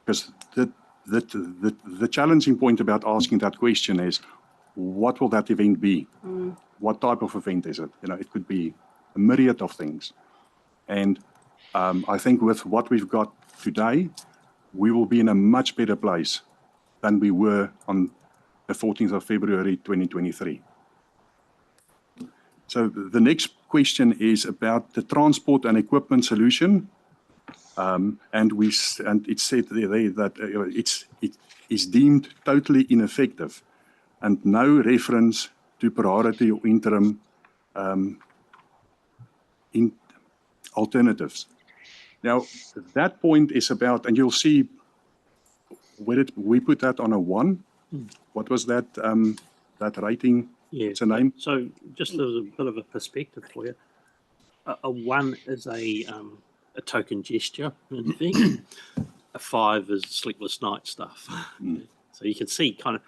Because the challenging point about asking that question is, what will that event be? What type of event is it? It could be a myriad of things. And I think with what we've got today, we will be in a much better place than we were on the 14th of February 2023. So the next question is about the transport and equipment solution. And it said there that it is deemed totally ineffective, and no reference to priority or interim alternatives. Now, that point is about, and you'll see, where did we put that on a 1? What was that rating? Yeah. What's the name? So just as a bit of a perspective for you, a 1 is a token gesture, in effect. A 5 is sleepless night stuff. So you can see kind of,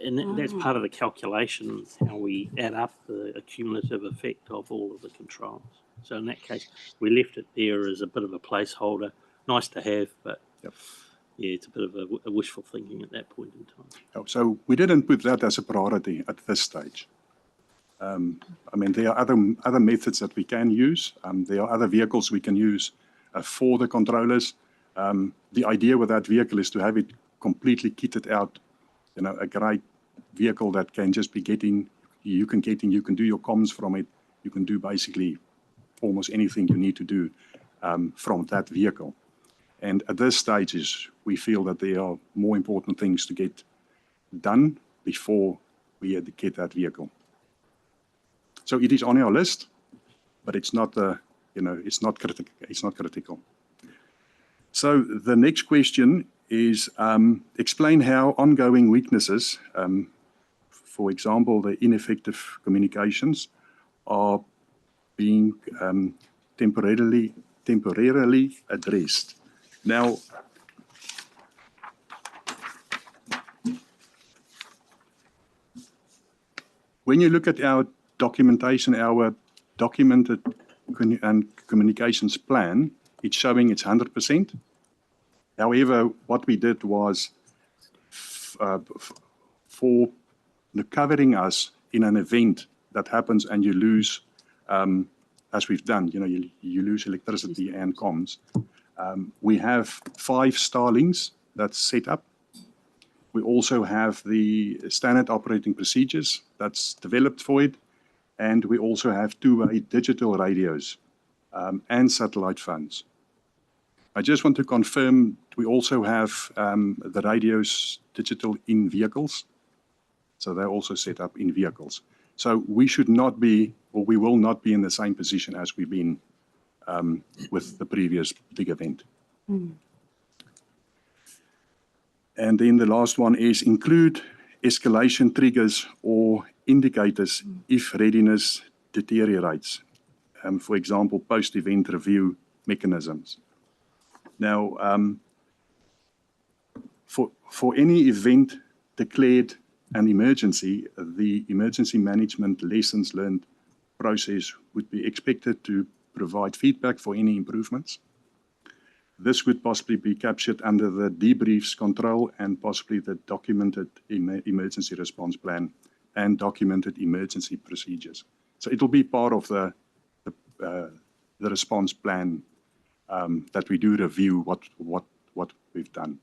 and that's part of the calculation, how we add up the accumulative effect of all of the controls. So in that case, we left it there as a bit of a placeholder. Nice to have, but yeah, it's a bit of a wishful thinking at that point in time. So we didn't put that as a priority at this stage. I mean, there are other methods that we can use. There are other vehicles we can use for the controllers. The idea with that vehicle is to have it completely kitted out, a great vehicle that can just be you can do your comms from it. You can do basically almost anything you need to do from that vehicle. And at this stage, we feel that there are more important things to get done before we get that vehicle. So it is on our list, but it's not it's not critical. So the next question is, explain how ongoing weaknesses, for example, the ineffective communications, are being temporarily addressed. Now, when you look at our documentation, our documented and communications plan, it's showing it's 100%. However, what we did was for covering us in an event that happens and you lose, as we've done, you lose electricity and comms. We have 5 Starlings that's set up. We also have the standard operating procedures that's developed for it. And we also have 2-way digital radios and satellite phones. I just want to confirm we also have the radios digital in vehicles. So they're also set up in vehicles. So we should not be, or we will not be in the same position as we've been with the previous big event. And then the last one is include escalation triggers or indicators if readiness deteriorates. For example, post-event review mechanisms. Now, for any event declared an emergency, the emergency management lessons learned process would be expected to provide feedback for any improvements. This would possibly be captured under the debriefs control and possibly the documented emergency response plan and documented emergency procedures. So it'll be part of the response plan that we do review what we've done.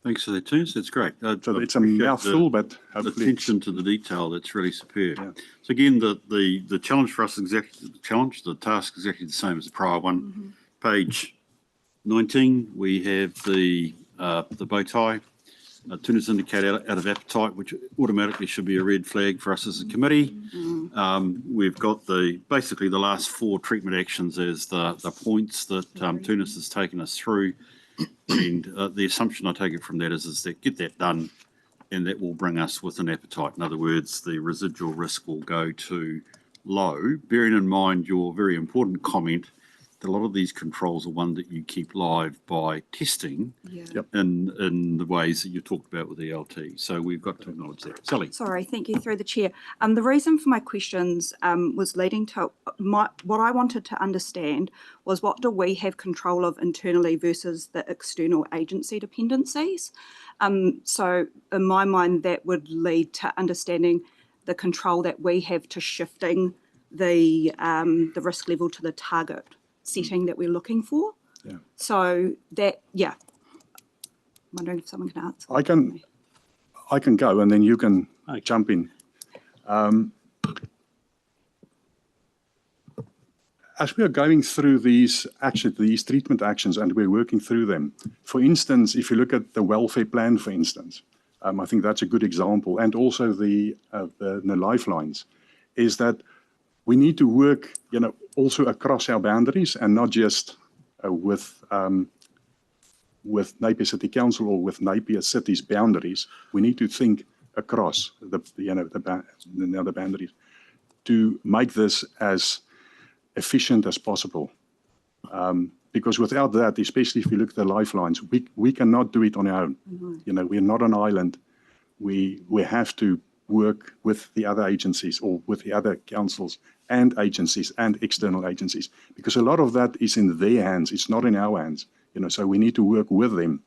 Thanks for that, Terence. That's great. So it's a mouthful, but the hopefully attention to the detail, that's really superb. Yeah. So again, the challenge for us is exactly the task is exactly the same as the prior one. Page 19, we have the bow tie. Tunas indicate out of appetite, which automatically should be a red flag for us as a committee. We've got basically the last 4 treatment actions as the points that Tunas has taken us through. And the assumption I take it from that is that get that done and that will bring us with an appetite. In other words, the residual risk will go to low, bearing in mind your very important comment that a lot of these controls are one that you keep live by testing in the ways that you talked about with the LT. So we've got to acknowledge that. Sally. Sorry, thank you through the chair. The reason for my questions was leading to what I wanted to understand was what do we have control of internally versus the external agency dependencies. So in my mind, that would lead to understanding the control that we have to shifting the risk level to the target setting that we're looking for. Yeah. So that, I'm wondering if someone can answer. I can go and then you can jump in. As we are going through these treatment actions, and we're working through them, for instance, if you look at the welfare plan, for instance, I think that's a good example, and also the lifelines, is that we need to work, also across our boundaries and not just with Napier City Council or with Napier City's boundaries. We need to think across the boundaries to make this as efficient as possible. Because without that, especially if you look at the lifelines, we cannot do it on our own. We're not an island. We have to work with the other agencies or with the other councils and agencies and external agencies, because a lot of that is in their hands. It's not in our hands. So we need to work with them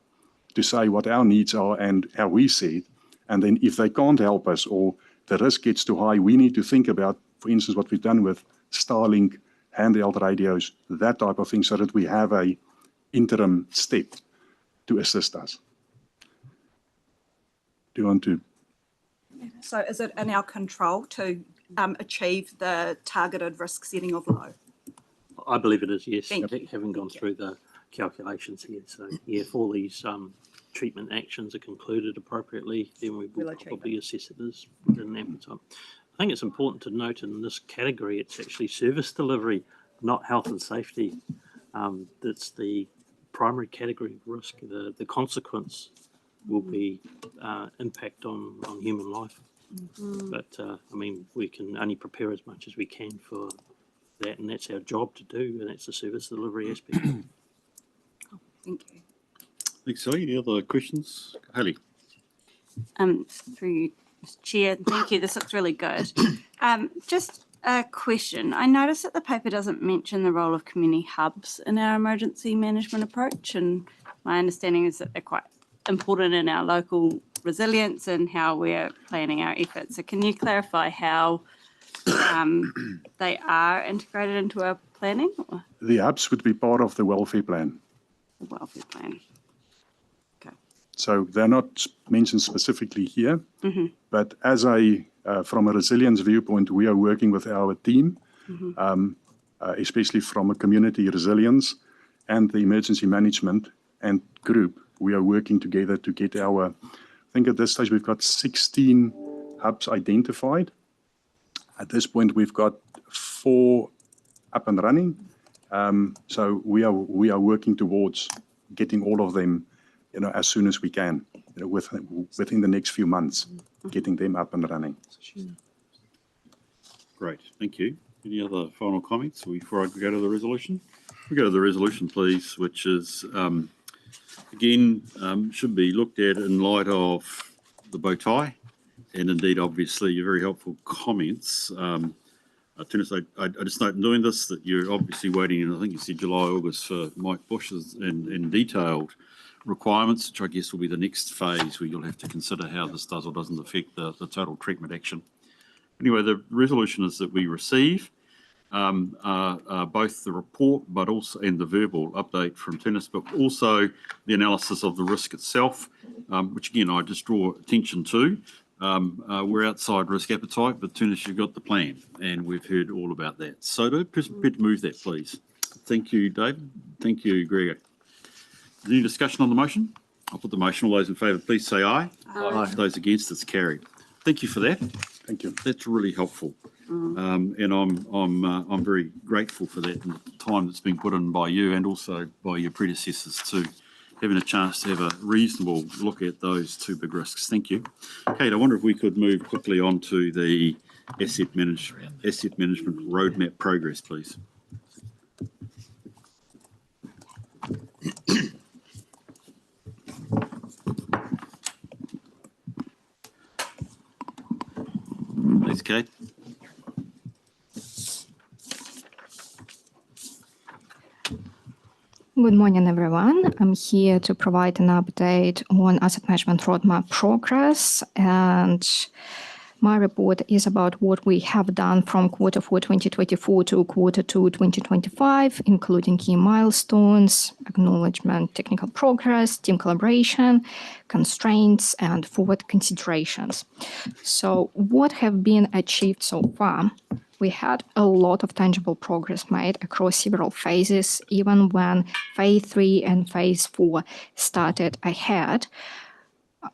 to say what our needs are and how we see it. And then if they can't help us or the risk gets too high, we need to think about, for instance, what we've done with Starlink, handheld radios, that type of thing, so that we have a interim step to assist us. Do you want to? So is it in our control to achieve the targeted risk setting of low? I believe it is, yes. Thank you. Having gone through the calculations here. So, if all these treatment actions are concluded appropriately, then we will probably assess it as within appetite. I think it's important to note in this category, it's actually service delivery, not health and safety. That's the primary category of risk. The consequence will be impact on human life. But we can only prepare as much as we can for that, and that's our job to do, and that's the service delivery aspect. Thank you. Thanks, Sally. Any other questions? Haley. Through you, Mr. Chair, thank you. This looks really good. Just a question. I noticed that the paper doesn't mention the role of community hubs in our emergency management approach, and my understanding is that they're quite important in our local resilience and how we're planning our efforts. So can you clarify how they are integrated into our planning? Or? The hubs would be part of the welfare plan. The welfare plan. Okay. So they're not mentioned specifically here, but as from a resilience viewpoint, we are working with our team, especially from a community resilience and the emergency management and group. We are working together to get I think at this stage we've got 16 hubs identified. At this point, we've got 4 up and running. So we are working towards getting all of them, as soon as we can. within the next few months, getting them up and running. Great, thank you. Any other final comments before I go to the resolution? We go to the resolution, please, which is, again, should be looked at in light of the bow tie and indeed, obviously, your very helpful comments. Dennis, I just note in doing this that you're obviously waiting, and I think you said July, August for Mike Bush's and detailed requirements, which I guess will be the next phase where you'll have to consider how this does or doesn't affect the total treatment action. Anyway, the resolution is that we receive both the report but also and the verbal update from Dennis, but also the analysis of the risk itself, which again I just draw attention to. We're outside risk appetite, but Dennis, you've got the plan, and we've heard all about that. So to move that, please. Thank you, David. Thank you, Gregor. Any discussion on the motion? I'll put the motion. All those in favour, please say aye. Aye. Those against, it's carried. Thank you for that. Thank you. That's really helpful, and I'm very grateful for that and the time that's been put in by you and also by your predecessors to having a chance to have a reasonable look at those two big risks. Thank you. Kate, I wonder if we could move quickly on to the asset management roadmap progress, please. Thanks, Kate. Good morning, everyone. I'm here to provide an update on asset management roadmap progress, and my report is about what we have done from Q4 2024 to Q2 2025, including key milestones, acknowledgement, technical progress, team collaboration, constraints, and forward considerations. So what have been achieved so far? We had a lot of tangible progress made across several phases, even when phase 3 and phase 4 started ahead.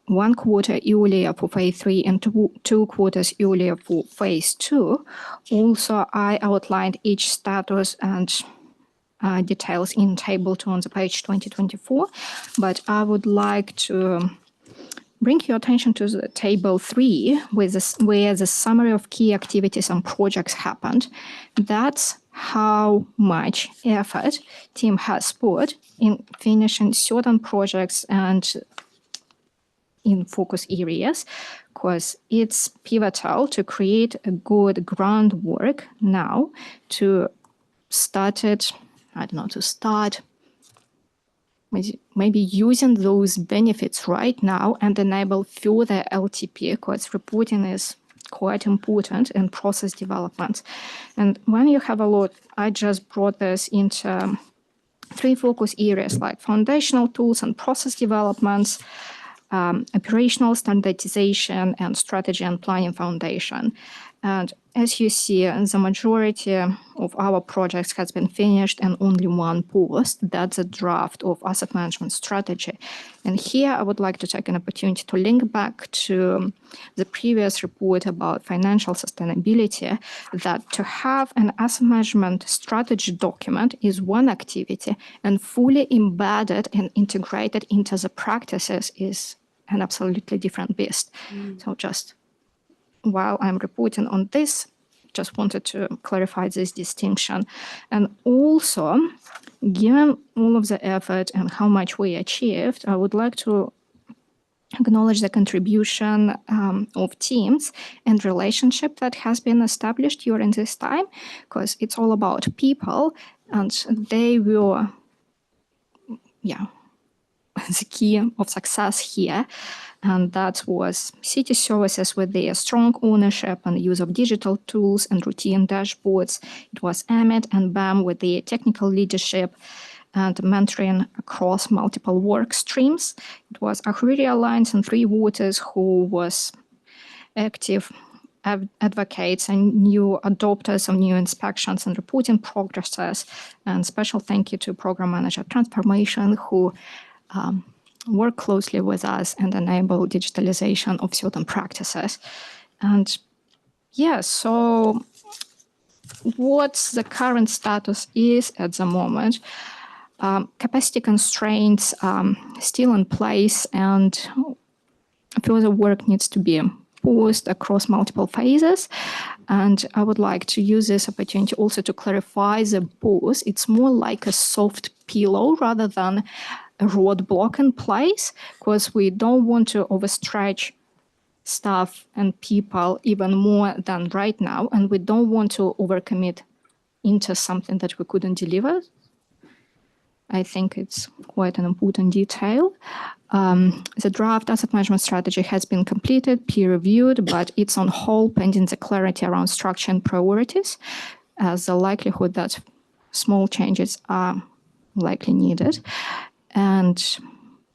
1 quarter earlier for phase 3 and two quarters earlier for phase 2. Also, I outlined each status and details in table 2 on the page 2024, but I would like to bring your attention to the table 3, where the summary of key activities and projects happened. That's how much effort team has put in finishing certain projects and in focus areas, because it's pivotal to create a good groundwork now to start maybe using those benefits right now and enable further LTP, because reporting is quite important in process development. And when you have a lot, I just brought this into 3 focus areas like foundational tools and process developments, operational standardization, and strategy and planning foundation. And as you see, the majority of our projects has been finished and only one paused. That's a draft of asset management strategy. And here I would like to take an opportunity to link back to the previous report about financial sustainability, that to have an asset management strategy document is one activity, and fully embedded and integrated into the practices is an absolutely different beast. So just while I'm reporting on this, just wanted to clarify this distinction. And also, given all of the effort and how much we achieved, I would like to acknowledge the contribution of teams and relationship that has been established during this time, because it's all about people, and they were, the key of success here. And that was City Services with their strong ownership and use of digital tools and routine dashboards. It was Amit and BAM with their technical leadership and mentoring across multiple work streams. It was Ahuriri Alliance and Three Waters who was active advocates and new adopters of new inspections and reporting progresses. And special thank you to Program Manager Transformation who work closely with us and enable digitalization of certain practices. And so what the current status is at the moment, capacity constraints still in place, and further work needs to be paused across multiple phases. And I would like to use this opportunity also to clarify the pause. It's more like a soft pillow rather than a roadblock in place, because we don't want to overstretch staff and people even more than right now, and we don't want to overcommit into something that we couldn't deliver. I think it's quite an important detail. The draft asset management strategy has been completed, peer-reviewed, but it's on hold pending the clarity around structure and priorities, as the likelihood that small changes are likely needed. And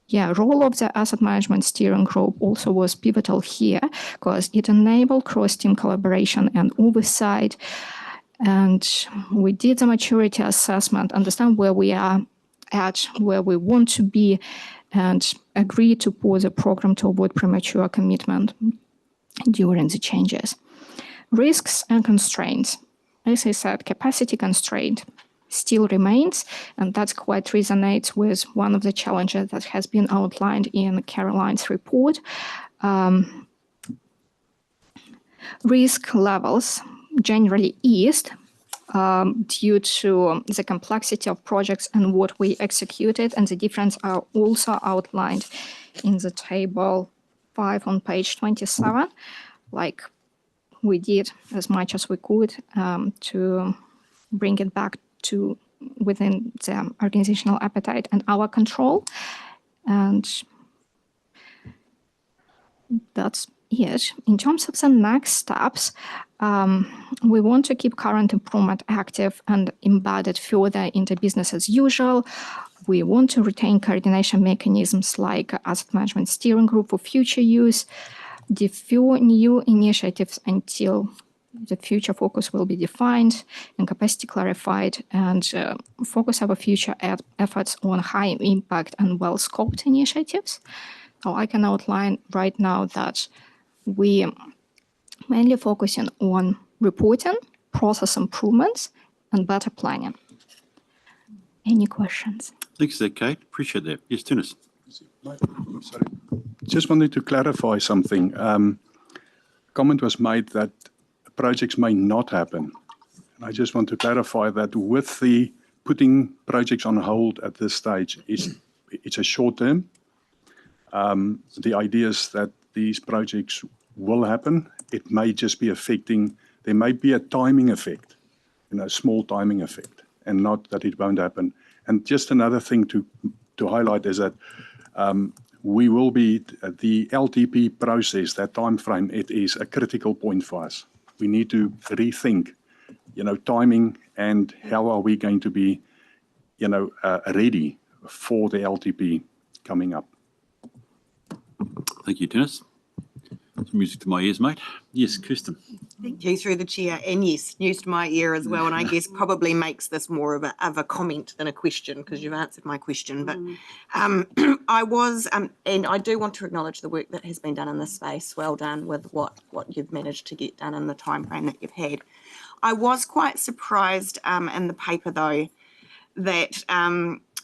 yeah, role of the asset management steering group also was pivotal here, because it enabled cross-team collaboration and oversight. And we did the maturity assessment, understand where we are at, where we want to be, and agree to pause the program to avoid premature commitment during the changes. Risks and constraints. As I said, capacity constraint still remains, and that quite resonates with one of the challenges that has been outlined in Caroline's report. Risk levels generally eased due to the complexity of projects and what we executed, and the difference are also outlined in the table 5 on page 27. Like, we did as much as we could to bring it back to within the organizational appetite and our control. And that's it. In terms of the next steps, we want to keep current improvement active and embedded further into business as usual. We want to retain coordination mechanisms like asset management steering group for future use, defer new initiatives until the future focus will be defined and capacity clarified, and focus our future efforts on high impact and well-scoped initiatives. So I can outline right now that we mainly focusing on reporting, process improvements, and better planning. Any questions? Thanks there, Kate. Appreciate that. Yes, Dennis. Sorry. Just wanted to clarify something. Comment was made that projects may not happen. And I just want to clarify that with the putting projects on hold at this stage, it's a short term. The idea is that these projects will happen. It may just be affecting, there may be a timing effect, a small timing effect, and not that it won't happen. And just another thing to highlight is that we will be, the LTP process, that time frame, it is a critical point for us. We need to rethink, timing and how are we going to be, ready for the LTP coming up. Thank you, Dennis. Some music to my ears, mate. Yes, Kirsten. Thank you, through the chair. And yes, news to my ear as well. And I guess probably makes this more of a comment than a question, because you've answered my question. But I was, and I do want to acknowledge the work that has been done in this space. Well done with what you've managed to get done in the time frame that you've had. I was quite surprised in the paper, though, that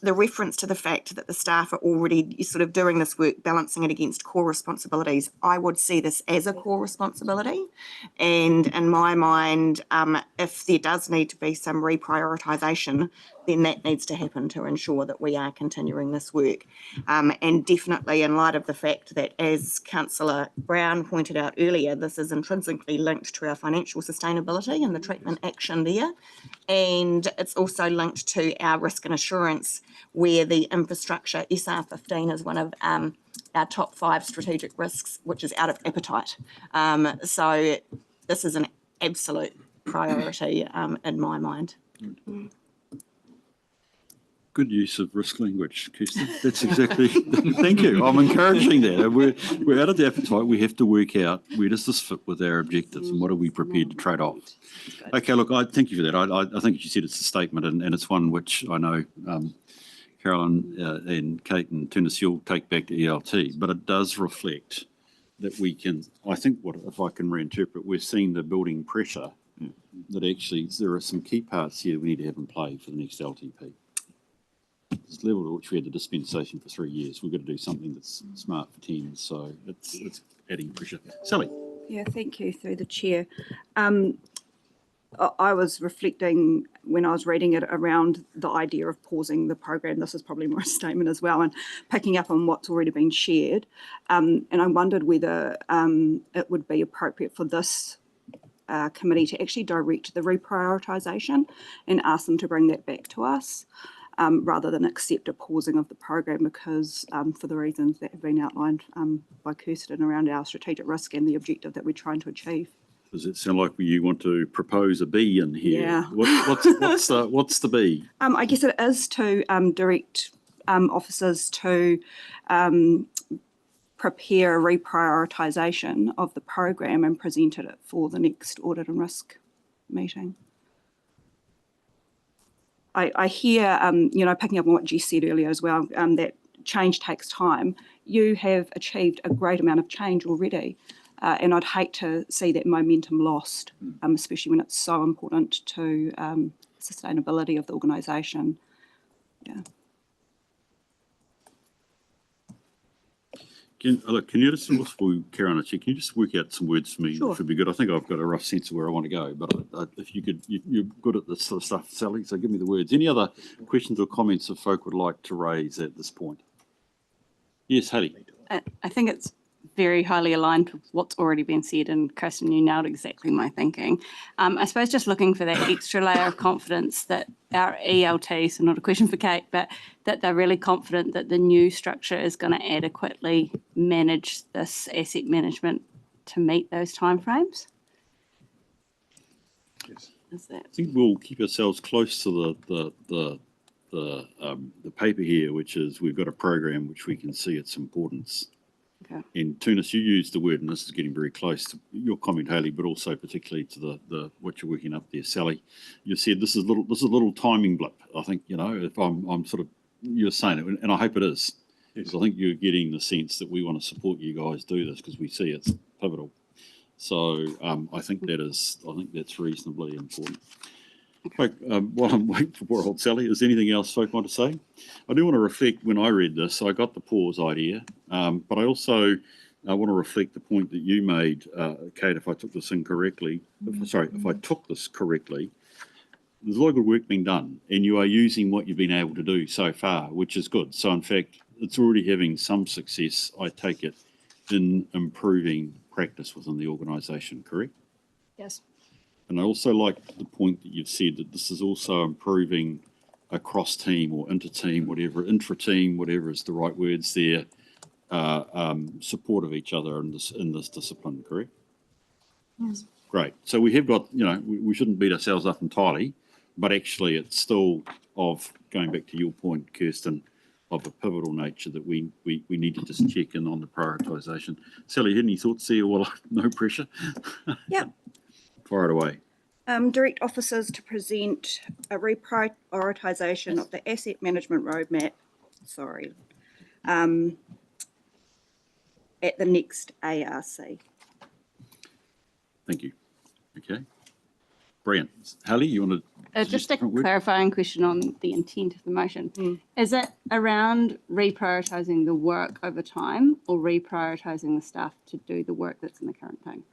the reference to the fact that the staff are already sort of doing this work, balancing it against core responsibilities. I would see this as a core responsibility. And in my mind, if there does need to be some reprioritisation, then that needs to happen to ensure that we are continuing this work. And definitely in light of the fact that, as Councillor Brown pointed out earlier, this is intrinsically linked to our financial sustainability and the treatment action there. And it's also linked to our risk and assurance, where the infrastructure SR15 is one of our top 5 strategic risks, which is out of appetite. So this is an absolute priority in my mind. Good use of risk language, Kirsten. That's exactly, thank you. I'm encouraging that. We're out of the appetite. We have to work out where does this fit with our objectives and what are we prepared to trade off. Okay, look, I thank you for that. I think you said it's a statement, and it's one which I know Carolyn and Kate and Dennis, you'll take back to ELT, but it does reflect that we can, I think, if I can reinterpret, we're seeing the building pressure that actually there are some key parts here we need to have in play for the next LTP. this level to which we had the dispensation for 3 years. We've got to do something that's smart for 10, so it's adding pressure. Sally? Yeah, thank you, through the chair. I was reflecting when I was reading it around the idea of pausing the program. This is probably more a statement as well, and picking up on what's already been shared. And I wondered whether it would be appropriate for this committee to actually direct the reprioritisation and ask them to bring that back to us, rather than accept a pausing of the program, because for the reasons that have been outlined by Kirsten around our strategic risk and the objective that we're trying to achieve. Does it sound like you want to propose a B in here? Yeah. What's the B? I guess it is to direct officers to prepare a reprioritisation of the program and present it for the next audit and risk meeting. I hear, picking up on what Jess said earlier as well, that change takes time. You have achieved a great amount of change already. And I'd hate to see that momentum lost, especially when it's so important to sustainability of the organisation. Yeah. Can you just, before we carry on, can you just work out some words for me? Sure. Which would be good. I think I've got a rough sense of where I want to go, but if you could, you're good at this sort of stuff, Sally, so give me the words. Any other questions or comments that folk would like to raise at this point? Yes, Haley. I think it's very highly aligned with what's already been said, and Kirsten, you nailed exactly my thinking. I suppose just looking for that extra layer of confidence that our ELT, so not a question for Kate, but that they're really confident that the new structure is going to adequately manage this asset management to meet those timeframes. Yes. Is that? I think we'll keep ourselves close to the paper here, which is we've got a program which we can see its importance. Okay. And Tunis, you used the word, and this is getting very close to your comment, Haley, but also particularly to the what you're working up there, Sally. You said this is a little timing blip. I think, if I'm sort of, you're saying it, and I hope it is. Because I think you're getting the sense that we want to support you guys do this because we see it's pivotal. So I think that's reasonably important. Folk, while I'm waiting for poor old Sally, is there anything else folk want to say? I do want to reflect, when I read this, I got the pause idea, but I also want to reflect the point that you made, Kate, if I took this incorrectly, if I took this correctly, there's a lot of good work being done, and you are using what you've been able to do so far, which is good. So in fact, it's already having some success, I take it, in improving practice within the organisation, correct? Yes. And I also like the point that you've said that this is also improving across team or inter-team, whatever, intra-team, whatever is the right words there, support of each other in this discipline, correct? Yes. Great. So we have got, we shouldn't beat ourselves up entirely, but actually it's still of, going back to your point, Kirsten, of a pivotal nature that we need to just check in on the prioritisation. Sally, any thoughts there? Well, no pressure. Yep. Fire it away. Direct officers to present a reprioritisation of the asset management roadmap, at the next ARC. Thank you. Okay. Brilliant. Haley, you want to Just a clarifying question on the intent of the motion. Is it around reprioritising the work over time or reprioritising the staff to do the work that's in the current time?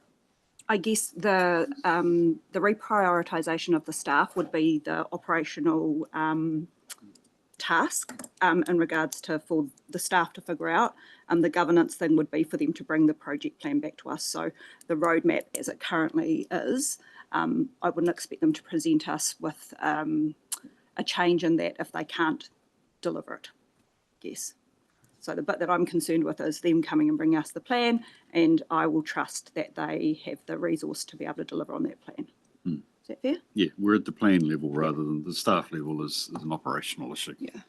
I guess the reprioritisation of the staff would be the operational task in regards to for the staff to figure out. The governance thing would be for them to bring the project plan back to us. So the roadmap as it currently is, I wouldn't expect them to present us with a change in that if they can't deliver it. Yes. So the bit that I'm concerned with is them coming and bringing us the plan, and I will trust that they have the resource to be able to deliver on that plan. Is that fair? Yeah, we're at the plan level rather than the staff level is an operational issue. Yeah.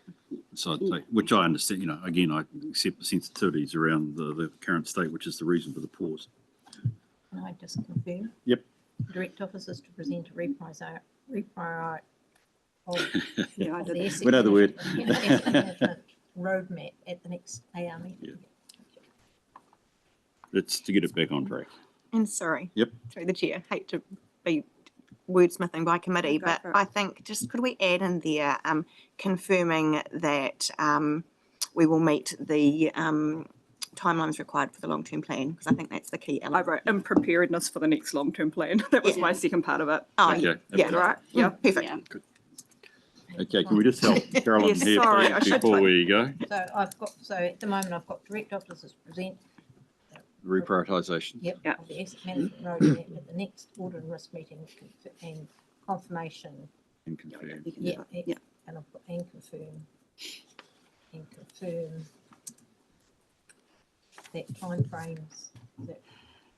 So, which I understand, again, I accept the sensitivities around the current state, which is the reason for the pause. Can I just confirm? Yep. Direct officers to present a reprior Yeah, I did. We know the word. Roadmap at the next AR meeting. Yeah. It's to get it back on track. And sorry. Yep. Through the chair, hate to be wordsmithing by committee, Go but for it. I think just could we add in there, confirming that, we will meet the, timelines required for the long-term plan, because I think that's the key I element. wrote in preparedness for the next long-term plan. That was Yeah. my second part of it. Oh, Okay. yeah, Is that right? Yeah. perfect. Yeah. Okay, can we just help Carolyn Yes, here, sorry, I please, should before type. we go? So at the moment, I've got direct officers present. Reprioritisation. Yep. Yeah. Of the asset management roadmap at the next audit and risk meeting and confirmation. And confirm. Yeah. Yeah. And I've got and confirm that timeframes that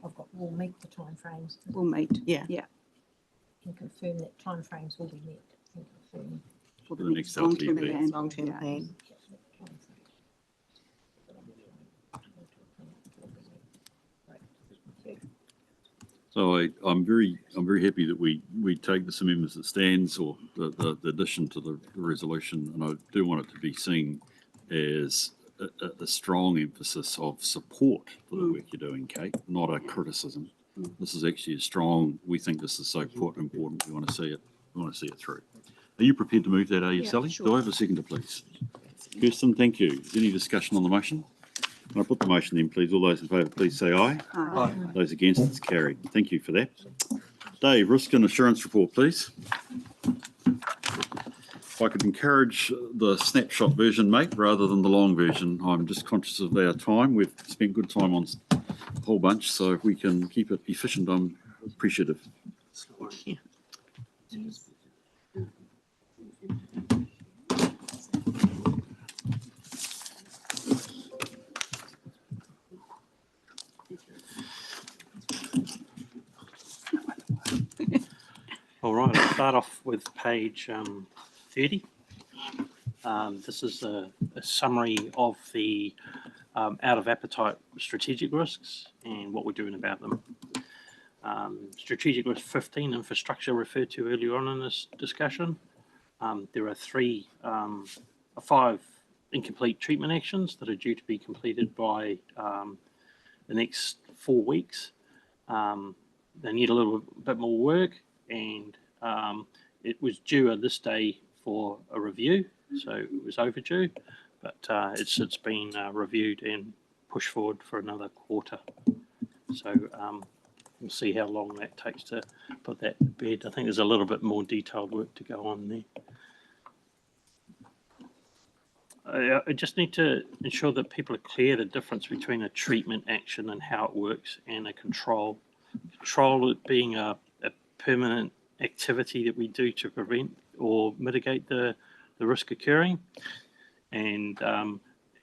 I've got will meet the timeframes We'll meet. Yeah. Yeah. and confirm that timeframes will be met and confirm. For the next long-term LTP. plan. Long-term Yeah. plan. So I'm very happy that we take this amendment as it stands, or the addition to the resolution, and I do want it to be seen as a strong emphasis of support for the work you're doing, Kate, not a criticism. This is actually a strong, we think this is so important, we want to see it, through. Are you prepared to move that, are you, Yeah, Sally? sure. Do I have a seconder, please? Kirsten, thank you. Is there any discussion on the motion? Can I put the motion then, please? All those in favour, please say aye. Aye. Those against, it's carried. Thank you for that. Dave, risk and assurance report, please. If I could encourage the snapshot version, mate, rather than the long version. I'm just conscious of our time. We've spent good time on a whole bunch, so if we can keep it efficient, I'm appreciative. Yeah. All right, I'll start off with page 30. This is a summary of the out of appetite strategic risks and what we're doing about them. Strategic risk 15, infrastructure, referred to earlier on in this discussion. There are 5 incomplete treatment actions that are due to be completed by the next 4 weeks. They need a little bit more work, and it was due this day for a review, so it was overdue, but it's been reviewed and pushed forward for another quarter. So we'll see how long that takes to put that to bed. I think there's a little bit more detailed work to go on there. I just need to ensure that people are clear the difference between a treatment action and how it works, and a control. Control being a permanent activity that we do to prevent or mitigate the risk occurring, and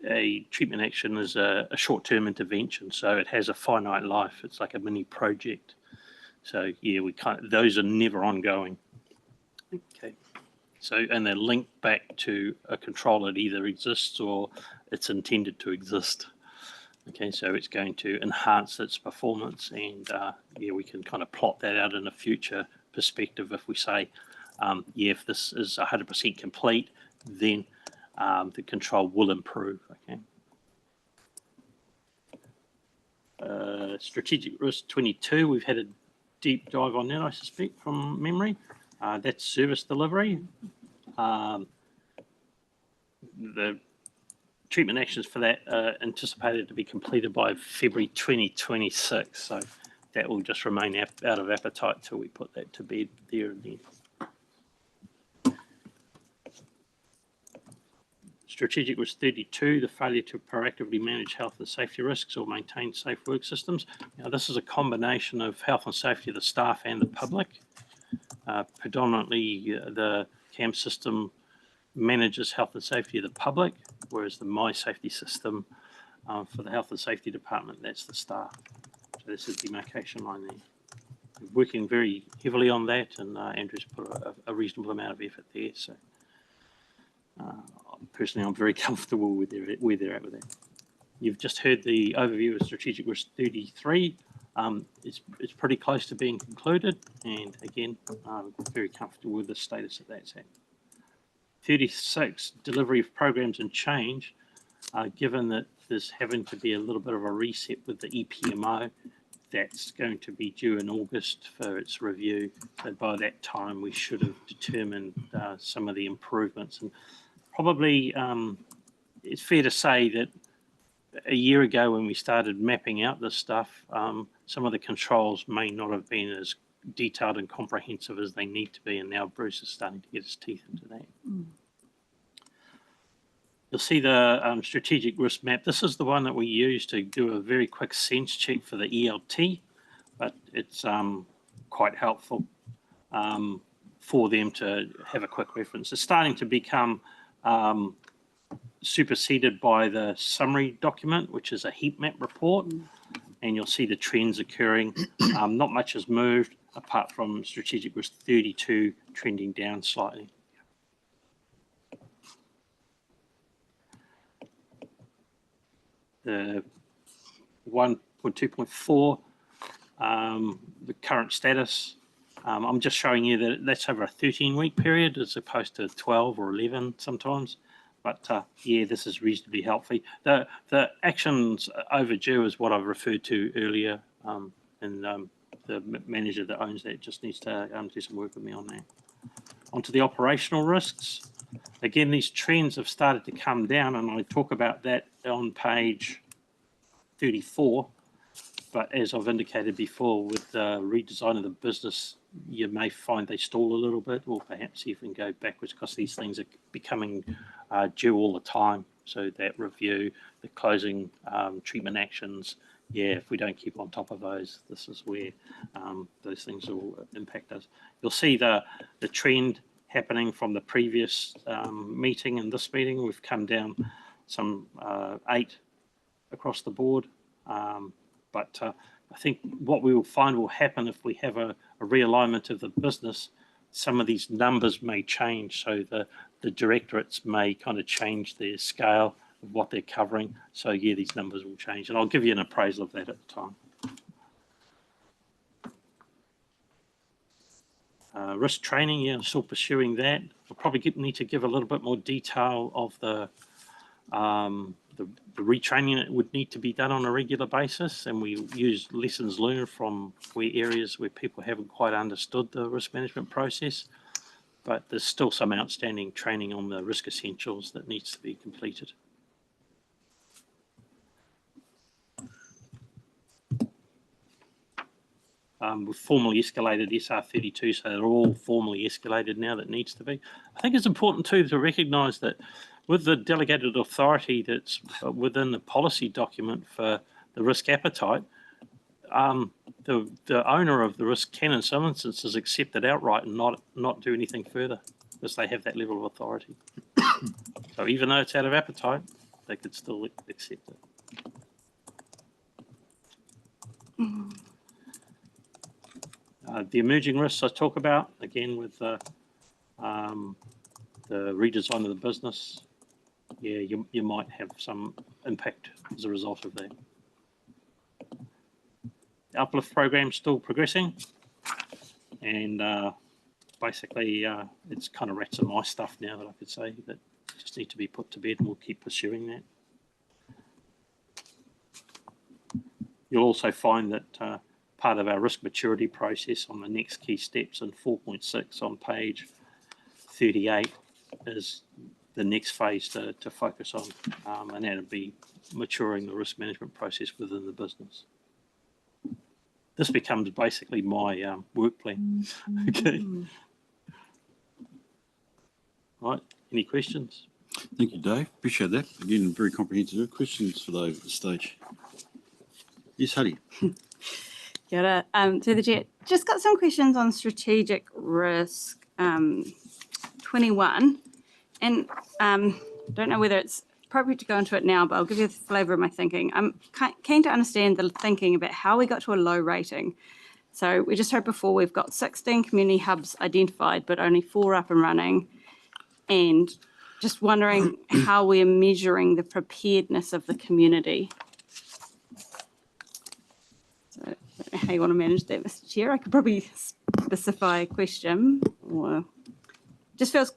a treatment action is a short-term intervention, so it has a finite life. It's like a mini project. So yeah, those are never ongoing. Okay. So, and they're linked back to a control that either exists or it's intended to exist. Okay, so it's going to enhance its performance, and yeah, we can kind of plot that out in a future perspective. If we say, yeah, if this is 100% complete, then the control will improve. Okay. Strategic risk 22, we've had a deep dive on that, I suspect, from memory. That's service delivery. The treatment actions for that are anticipated to be completed by February 2026. So that will just remain out of appetite till we put that to bed there and then. Strategic risk 32, the failure to proactively manage health and safety risks or maintain safe work systems. Now, this is a combination of health and safety of the staff and the public. Predominantly, the CAM system manages health and safety of the public, whereas the My Safety system for the health and safety department, that's the staff. So there's a demarcation line there. We're working very heavily on that, and Andrew's put a reasonable amount of effort there. So personally, I'm very comfortable with where they're at with that. You've just heard the overview of strategic risk 33. It's pretty close to being concluded, and again, I'm very comfortable with the status that that's at. 36, delivery of programs and change. Given that there's having to be a little bit of a reset with the EPMO, that's going to be due in August for its review. So by that time, we should have determined some of the improvements. And probably it's fair to say that a year ago when we started mapping out this stuff, some of the controls may not have been as detailed and comprehensive as they need to be, and now Bruce is starting to get his teeth into that. You'll see the strategic risk map. This is the one that we use to do a very quick sense check for the ELT, but it's quite helpful for them to have a quick reference. It's starting to become superseded by the summary document, which is a heat map report, and you'll see the trends occurring. Not much has moved apart from strategic risk 32 trending down slightly. The 1.2.4, the current status, I'm just showing you that that's over a 13-week period as opposed to 12 or 11 sometimes. But yeah, this is reasonably healthy. The actions overdue is what I've referred to earlier, and the manager that owns that just needs to do some work with me on that. Onto the operational risks. Again, these trends have started to come down, and I talk about that on page 34. But as I've indicated before, with the redesign of the business, you may find they stall a little bit, or perhaps even go backwards, because these things are becoming due all the time. So that review, the closing treatment actions, yeah, if we don't keep on top of those, this is where those things will impact us. You'll see the trend happening from the previous meeting and this meeting. We've come down some 8 across the board. But I think what we will find will happen if we have a realignment of the business, some of these numbers may change. So the directorates may kind of change their scale of what they're covering. So yeah, these numbers will change. And I'll give you an appraisal of that at the time. Risk training, yeah, I'm still pursuing that. I'll probably need to give a little bit more detail of the retraining that would need to be done on a regular basis, and we use lessons learned from areas where people haven't quite understood the risk management process, but there's still some outstanding training on the risk essentials that needs to be completed. We've formally escalated SR32, so they're all formally escalated now that needs to be. I think it's important too to recognise that with the delegated authority that's within the policy document for the risk appetite, the owner of the risk can in some instances accept it outright and not do anything further, because they have that level of authority. So even though it's out of appetite, they could still accept it. The emerging risks I talk about, again, with the redesign of the business, yeah, you might have some impact as a result of that. The uplift program still progressing, and basically it's kind of rats and mice stuff now that I could say that just need to be put to bed, and we'll keep pursuing that. You'll also find that part of our risk maturity process on the next key steps in 4.6 on page 38 is the next phase to focus on, and that'll be maturing the risk management process within the business. This becomes basically my work plan. Okay. All right. Any questions? Thank you, Dave. Appreciate that. Again, very comprehensive. Questions for Dave at this stage? Yes, Huddy. Kia ora. To the chair, just got some questions on strategic risk 21, and don't know whether it's appropriate to go into it now, but I'll give you a flavour of my thinking. I'm keen to understand the thinking about how we got to a low rating. So we just heard before we've got 16 community hubs identified, but only 4 up and running, and just wondering how we're measuring the preparedness of the community. So I don't know how you want to manage that, Mr. Chair. I could probably specify a question, or just feels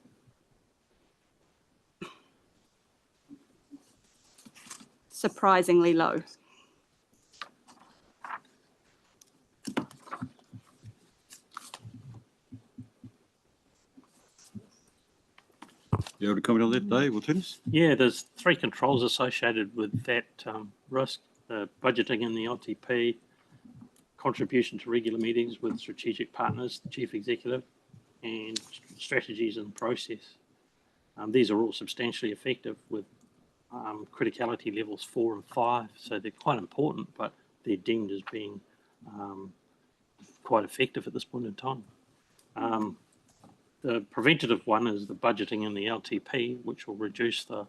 surprisingly low. You able to comment on that, Dave or Dennis? Yeah, there's 3 controls associated with that risk: the budgeting in the LTP, contribution to regular meetings with strategic partners, the chief executive, and strategies and process. These are all substantially effective with criticality levels 4 and 5, so they're quite important, but they're deemed as being quite effective at this point in time. The preventative one is the budgeting in the LTP, which will reduce the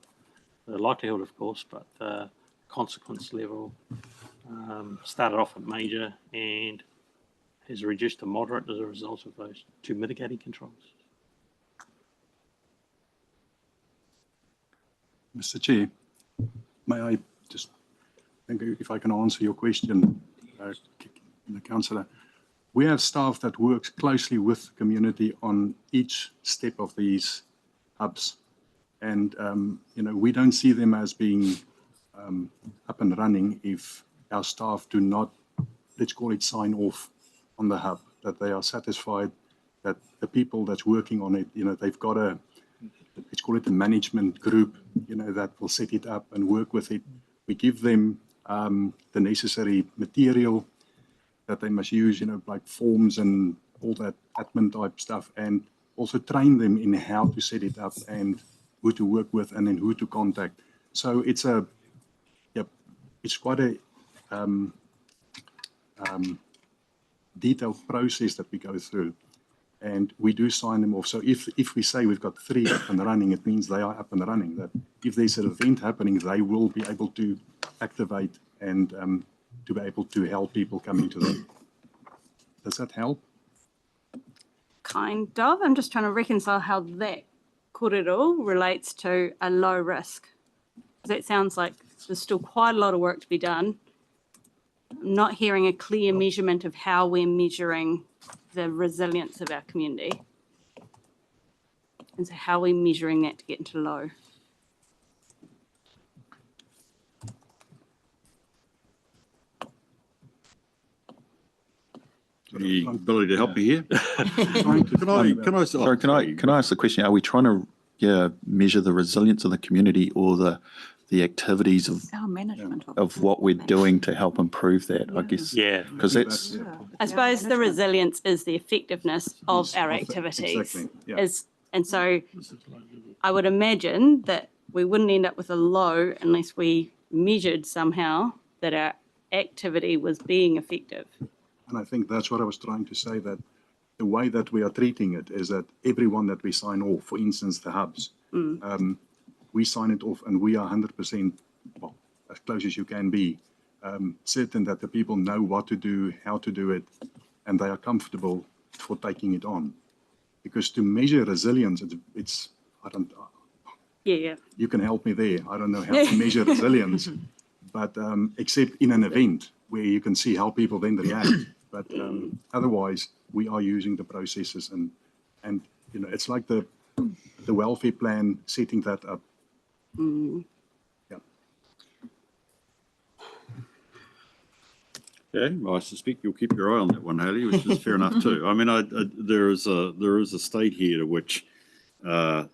likelihood, of course, but the consequence level started off at major and has reduced to moderate as a result of those 2 mitigating controls. Mr. Chair, may I just think if I can answer your question, the councillor. We have staff that works closely with the community on each step of these hubs. And, you know, we don't see them as being up and running if our staff do not, let's call it, sign off on the hub, that they are satisfied that the people that's working on it, you know, they've got a, let's call it a management group, you know, that will set it up and work with it. We give them the necessary material that they must use, you know, like forms and all that admin type stuff, and also train them in how to set it up and who to work with and then who to contact. So it's a, yep, it's quite a detailed process that we go through, and we do sign them off. So if we say we've got 3 up and running, it means they are up and running. That if there's an event happening, they will be able to activate and to be able to help people coming to them. Does that help? Kind of. I'm just trying to reconcile how that kōrero relates to a low risk. That sounds like there's still quite a lot of work to be done. I'm not hearing a clear measurement of how we're measuring the resilience of our community. And so how are we measuring that to get into low? The ability to help you here. Can I ask the question? Are we trying to measure the resilience of the community or the activities Our management of what we're doing to help improve that? I guess. Yeah, because that's. I suppose the resilience is the effectiveness of our activities. Exactly. Yeah. And so I would imagine that we wouldn't end up with a low unless we measured somehow that our activity was being effective. And I think that's what I was trying to say, that the way that we are treating it is that everyone that we sign off, for instance, the hubs, we sign it off and we are 100%, well, as close as you can be, certain that the people know what to do, how to do it, and they are comfortable for taking it on. Because to measure resilience, it's I don't, Yeah. you can help me there. I don't know how to measure resilience, but except in an event where you can see how people then react. But otherwise, we are using the processes, and you know, it's like the welfare plan, setting that up. Yeah. Okay, well, I suspect you'll keep your eye on that one, Haley, which is fair enough too. I mean, there is a state here to which the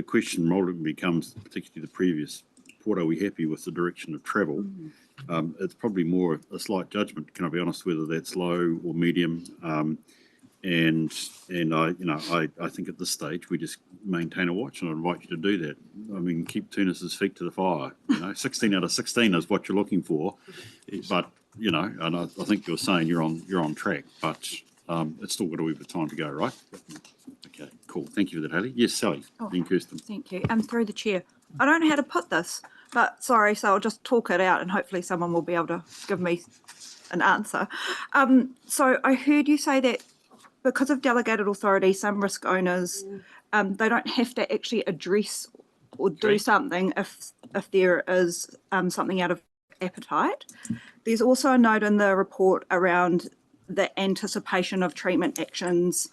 question rolling becomes, particularly the previous report, are we happy with the direction of travel? It's probably more a slight judgment, can I be honest, whether that's low or medium. And I think at this stage we just maintain a watch, and I invite you to do that. I mean, keep Turnus's feet to the fire. You know, 16 out of 16 is what you're looking for, but you know, and I think you're saying you're on track, but it's still got a wee bit of time to go, right? Okay, cool. Thank you for that, Haley. Yes, Sally. Then Kirsten. Thank you. Through the chair, I don't know how to put this, but sorry, so I'll just talk it out and hopefully someone will be able to give me an answer. So I heard you say that because of delegated authority, some risk owners, they don't have to actually address or do something if there is something out of appetite. There's also a note in the report around the anticipation of treatment actions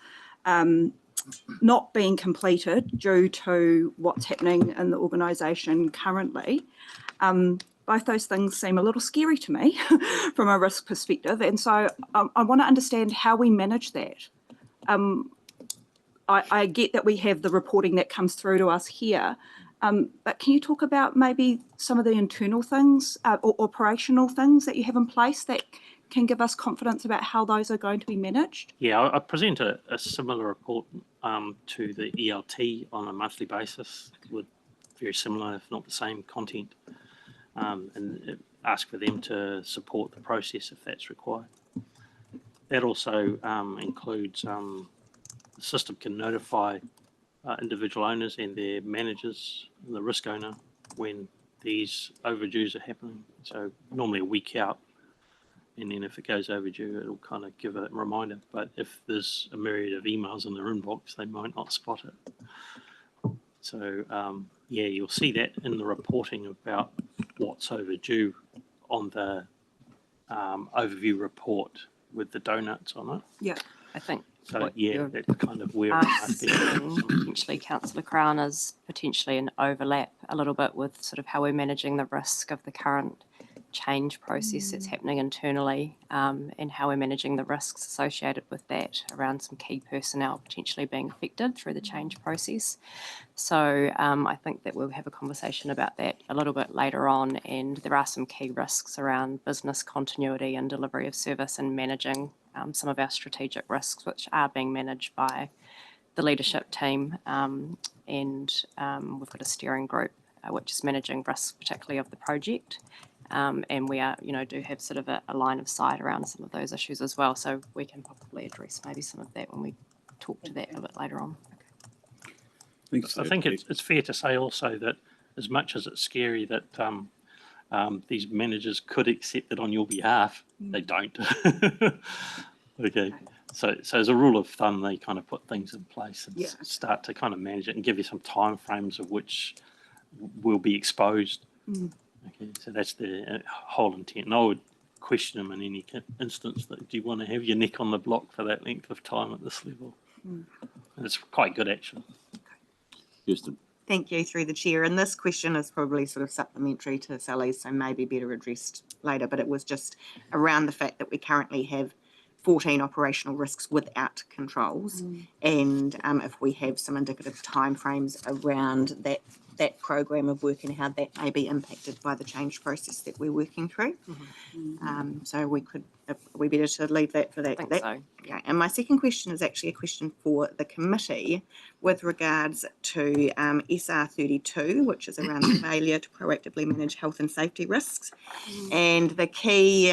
not being completed due to what's happening in the organisation currently. Both those things seem a little scary to me from a risk perspective, and so I want to understand how we manage that. I get that we have the reporting that comes through to us here, but can you talk about maybe some of the internal things or operational things that you have in place that can give us confidence about how those are going to be managed? Yeah, I present a similar report to the ELT on a monthly basis with very similar, if not the same, content, and ask for them to support the process if that's required. That also includes the system can notify individual owners and their managers, and the risk owner, when these overdues are happening. So normally a week out, and then if it goes overdue, it'll kind of give a reminder. But if there's a myriad of emails in their inbox, they might not spot it. So yeah, you'll see that in the reporting about what's overdue on the overview report with the donuts on it. Yeah. I think So what yeah, you're that's kind of where it must be. asking potentially, Councillor Crown, is potentially an overlap a little bit with sort of how we're managing the risk of the current change process that's happening internally, and how we're managing the risks associated with that around some key personnel potentially being affected through the change process. So I think that we'll have a conversation about that a little bit later on, and there are some key risks around business continuity and delivery of service and managing some of our strategic risks, which are being managed by the leadership team, and we've got a steering group which is managing risks, particularly of the project. And we are, do have sort of a line of sight around some of those issues as well. So we can probably address maybe some of that when we talk to that a bit later on. Thanks. I think it's fair to say also that as much as it's scary that these managers could accept it on your behalf, they don't. Okay. So as a rule of thumb, they kind of put things in place and start to kind of manage it and give you some time frames of which will be exposed. Okay, so that's the whole intent. And I would question them in any instance that, do you want to have your neck on the block for that length of time at this level? And it's quite good, actually. Kirsten. Thank you, through the chair. And this question is probably sort of supplementary to Sally's, so maybe better addressed later, but it was just around the fact that we currently have 14 operational risks without controls. And if we have some indicative timeframes around that program of work and how that may be impacted by the change process that we're working through. So we could, we better to leave that for that. I think so. Yeah. And my second question is actually a question for the committee with regards to SR 32, which is around the failure to proactively manage health and safety risks. And the key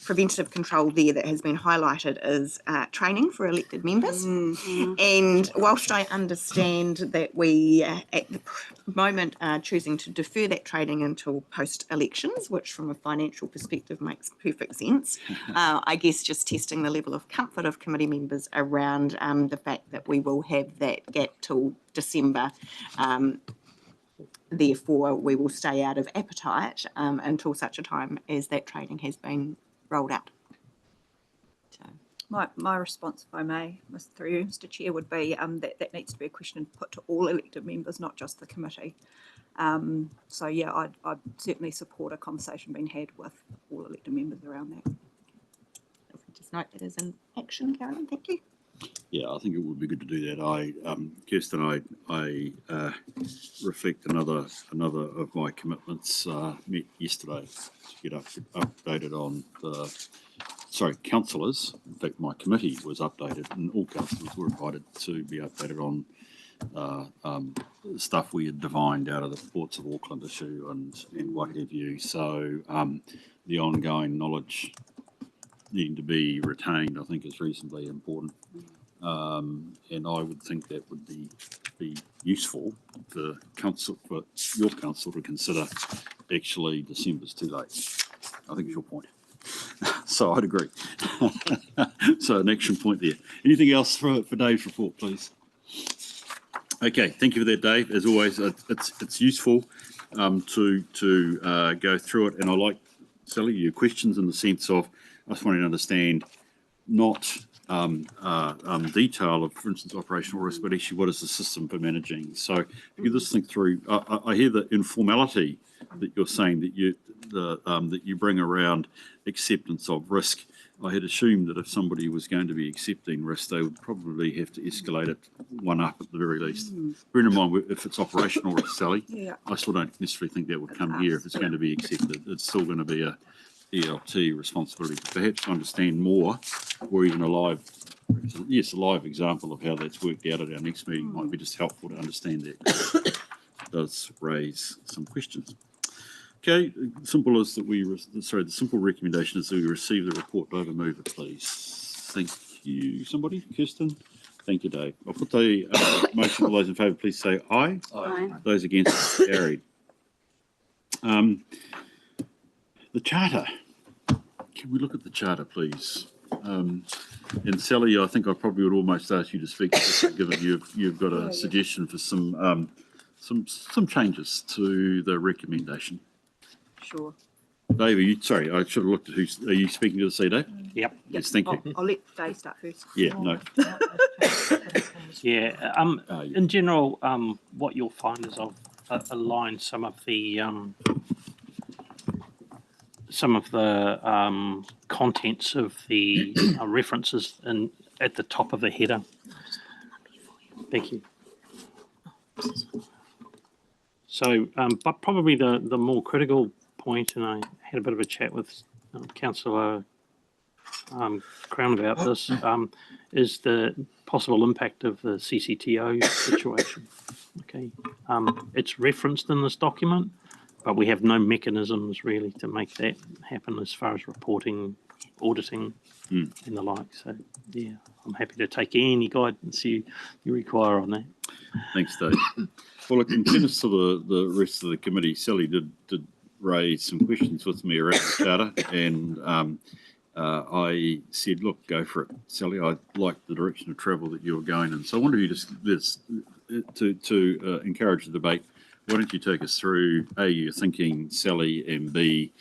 preventative control there that has been highlighted is training for elected members. And whilst I understand that we at the moment are choosing to defer that training until post-elections, which from a financial perspective makes perfect sense, I guess just testing the level of comfort of committee members around the fact that we will have that gap till December. Therefore, we will stay out of appetite until such a time as that training has been rolled out. So. My response, if I may, through you, Mr. Chair, would be that needs to be a question put to all elected members, not just the committee. So yeah, I'd certainly support a conversation being had with all elected members around that. Just note that as an action, Carolyn. Thank you. Yeah, I think it would be good to do that. Kirsten, I reflect another of my commitments. Met yesterday to get updated on the. Sorry, councillors. In fact, my committee was updated, and all councillors were invited to be updated on stuff we had divined out of the Ports of Auckland issue and what have you. So the ongoing knowledge needing to be retained, I think, is reasonably important. And I would think that would be useful for your council to consider. Actually, December's too late. I think is your point. So I'd agree. So an action point there. Anything else for Dave's report, please? Okay, thank you for that, Dave. As always, it's useful to go through it, and I like, Sally, your questions in the sense of I just wanting to understand not detail of, for instance, operational risk, but actually what is the system for managing. So if you just think through, I hear the informality that you're saying that you bring around acceptance of risk. I had assumed that if somebody was going to be accepting risk, they would probably have to escalate it one up at the very least. Bear in mind, if it's operational risk, Sally, Yeah. I still don't necessarily think that would come here if it's going to be accepted. It's still going to be a ELT responsibility. Perhaps to understand more, or even a live example of how that's worked out at our next meeting might be just helpful to understand that. It does raise some questions. Okay, simple as that the simple recommendation is that we receive the report. Do I have a mover, please? Thank you. Somebody? Kirsten? Thank you, Dave. I'll put the motion. All those in favour, please say aye. Aye. Those against, carried. The charter. Can we look at the charter, please? And Sally, I think I probably would almost ask you to speak to this, given you've got a suggestion for some changes to the recommendation. Sure. Dave, sorry, I should have looked at are you speaking to the C, Dave? Yep. Yes, thank you. I'll let Dave start first. Yeah, no. Yeah. In general, what you'll find is I've aligned some of the contents of the references at the top of the header. Thank you. So, but probably the more critical point, and I had a bit of a chat with Councillor Crown about this, is the possible impact of the CCTO situation. Okay, it's referenced in this document, but we have no mechanisms really to make that happen as far as reporting, auditing, and the like. So, yeah, I'm happy to take any guidance you require on that. Thanks, Dave. Well, look, in fairness to the rest of the committee, Sally did raise some questions with me around the charter, and I said, look, go for it, Sally. I like the direction of travel that you're going in. So I wonder if you just, to encourage the debate, why don't you take us through, A, your thinking, Sally, and B,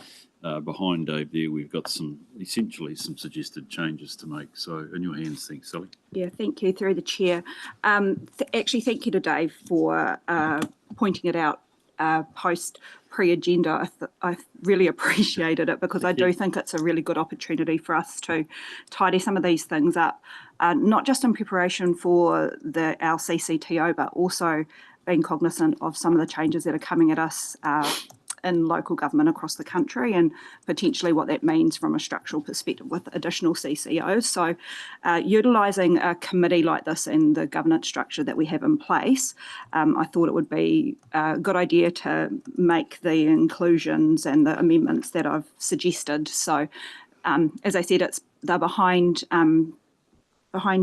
behind Dave there, we've got essentially some suggested changes to make. So in your hands, thanks, Sally. Yeah, thank you, through the chair. Actually, thank you to Dave for pointing it out post pre-agenda. I really appreciated it, because I do think it's a really good opportunity for us to tidy some of these things up, not just in preparation for our CCTO, but also being cognizant of some of the changes that are coming at us in local government across the country, and potentially what that means from a structural perspective with additional CCOs. So utilising a committee like this and the governance structure that we have in place, I thought it would be a good idea to make the inclusions and the amendments that I've suggested. So as I said, they're behind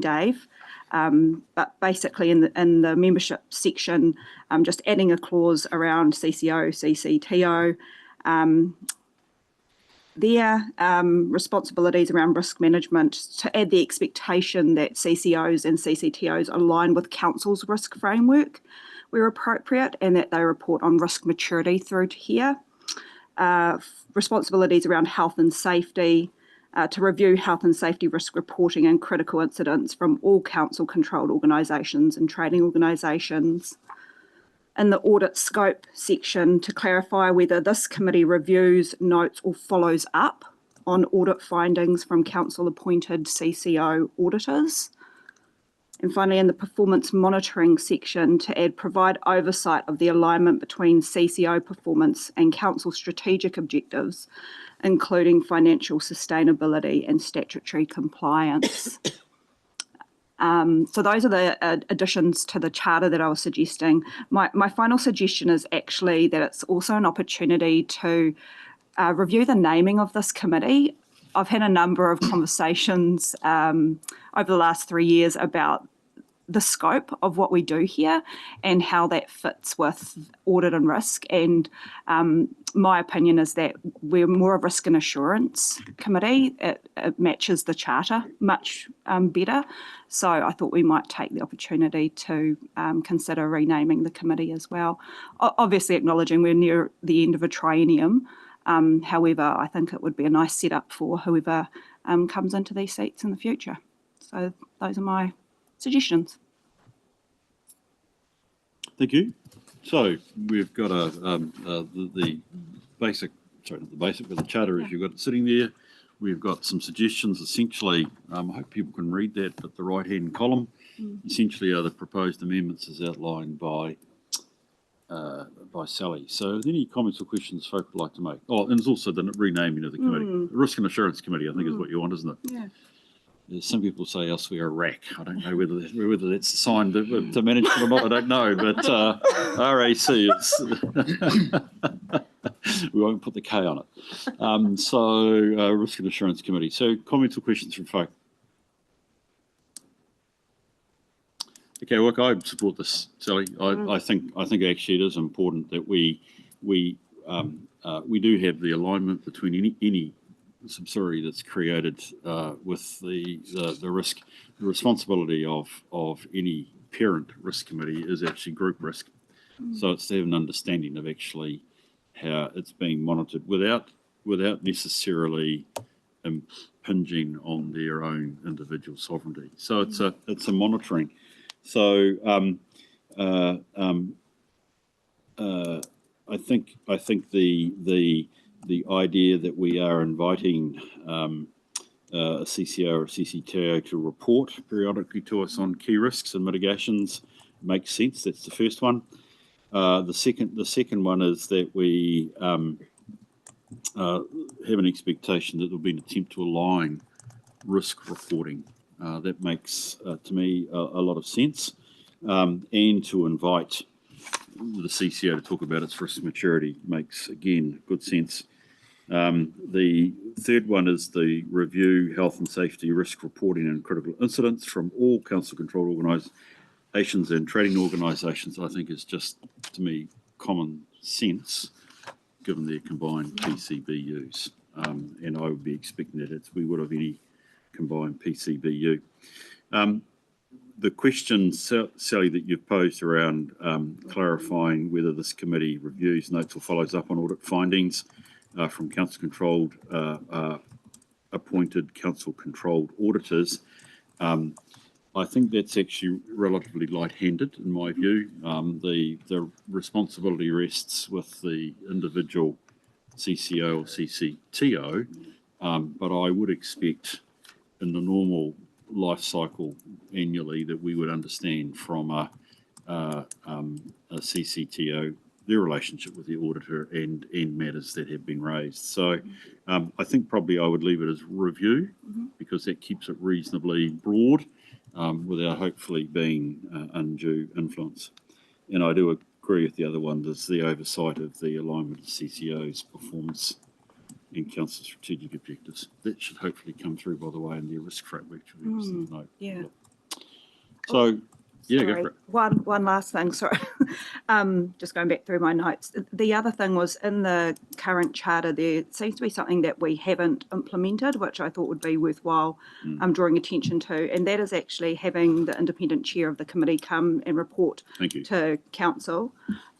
Dave. But basically in the membership section, just adding a clause around CCO, CCTO, their responsibilities around risk management, to add the expectation that CCOs and CCTOs align with Council's risk framework where appropriate, and that they report on risk maturity through to here. Responsibilities around health and safety, to review health and safety risk reporting and critical incidents from all council-controlled organisations and trading organisations. In the audit scope section, to clarify whether this committee reviews, notes or follows up on audit findings from council-appointed CCO auditors. And finally, in the performance monitoring section, to add provide oversight of the alignment between CCO performance and council strategic objectives, including financial sustainability and statutory compliance. So those are the additions to the charter that I was suggesting. My final suggestion is actually that it's also an opportunity to review the naming of this committee. I've had a number of conversations over the last 3 years about the scope of what we do here and how that fits with audit and risk. And my opinion is that we're more a risk and assurance committee. It matches the charter much better. So I thought we might take the opportunity to consider renaming the committee as well. Obviously acknowledging we're near the end of a triennium. However, I think it would be a nice setup for whoever comes into these seats in the future. So those are my suggestions. Thank you. So we've got the basic, sorry, not the basic, but the charter as you've got it sitting there. We've got some suggestions. Essentially, I hope people can read that, but the right-hand column essentially are the proposed amendments as outlined by Sally. So, are there any comments or questions folk would like to make? Oh, and there's also the renaming of the committee. The Risk and Assurance Committee, I think, is what you want, isn't it? Yeah. Some people say elsewhere RAC. I don't know whether that's assigned to management or not. I don't know, but RAC, it's we won't put the K on it. So Risk and Assurance Committee. So comments or questions from folk? Okay, look, I support this, Sally. I think actually it is important that we do have the alignment between any subsidiary that's created with the responsibility of any parent risk committee is actually group risk. So it's to have an understanding of actually how it's being monitored without necessarily impinging on their own individual sovereignty. So it's a monitoring. So I think the idea that we are inviting a CCO or a CCTO to report periodically to us on key risks and mitigations makes sense. That's the first one. The second one is that we have an expectation that there'll be an attempt to align risk reporting. That makes, to me, a lot of sense. And to invite the CCO to talk about its risk maturity makes, again, good sense. The third one is the review health and safety risk reporting and critical incidents from all council-controlled organisations and trading organisations. I think is just, to me, common sense, given their combined PCBUs. And I would be expecting that we would have any combined PCBU. The question, Sally, that you've posed around clarifying whether this committee reviews, notes or follows up on audit findings from council-controlled, appointed council-controlled auditors, I think that's actually relatively light-handed in my view. The responsibility rests with the individual CCO or CCTO, but I would expect in the normal life cycle annually that we would understand from a CCTO their relationship with the auditor and matters that have been raised. So I think probably I would leave it as review because that keeps it reasonably broad without hopefully being undue influence. And I do agree with the other one, there's the oversight of the alignment of CCO's performance in council strategic objectives. That should hopefully come through, by the way, in the risk framework. Yeah. So, yeah, Sorry. go for it. One last thing, sorry. Just going back through my notes. The other thing was in the current charter, there seems to be something that we haven't implemented, which I thought would be worthwhile drawing attention to, and that is actually having the independent chair of the committee come and report to council.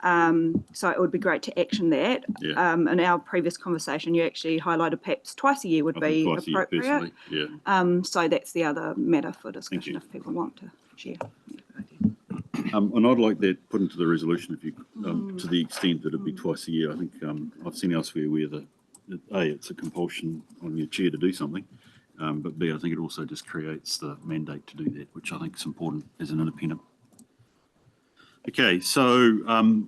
So it would be great to action that. Yeah. In our previous conversation, you actually highlighed perhaps twice a year would be twice appropriate. A year, personally, yeah. So that's the other matter for discussion if people want to share. And I'd like that put into the resolution if you, to the extent that it'd be twice a year. I think I've seen elsewhere where it's a compulsion on your chair to do something, but B, I think it also just creates the mandate to do that, which I think is important as an independent. Okay, so I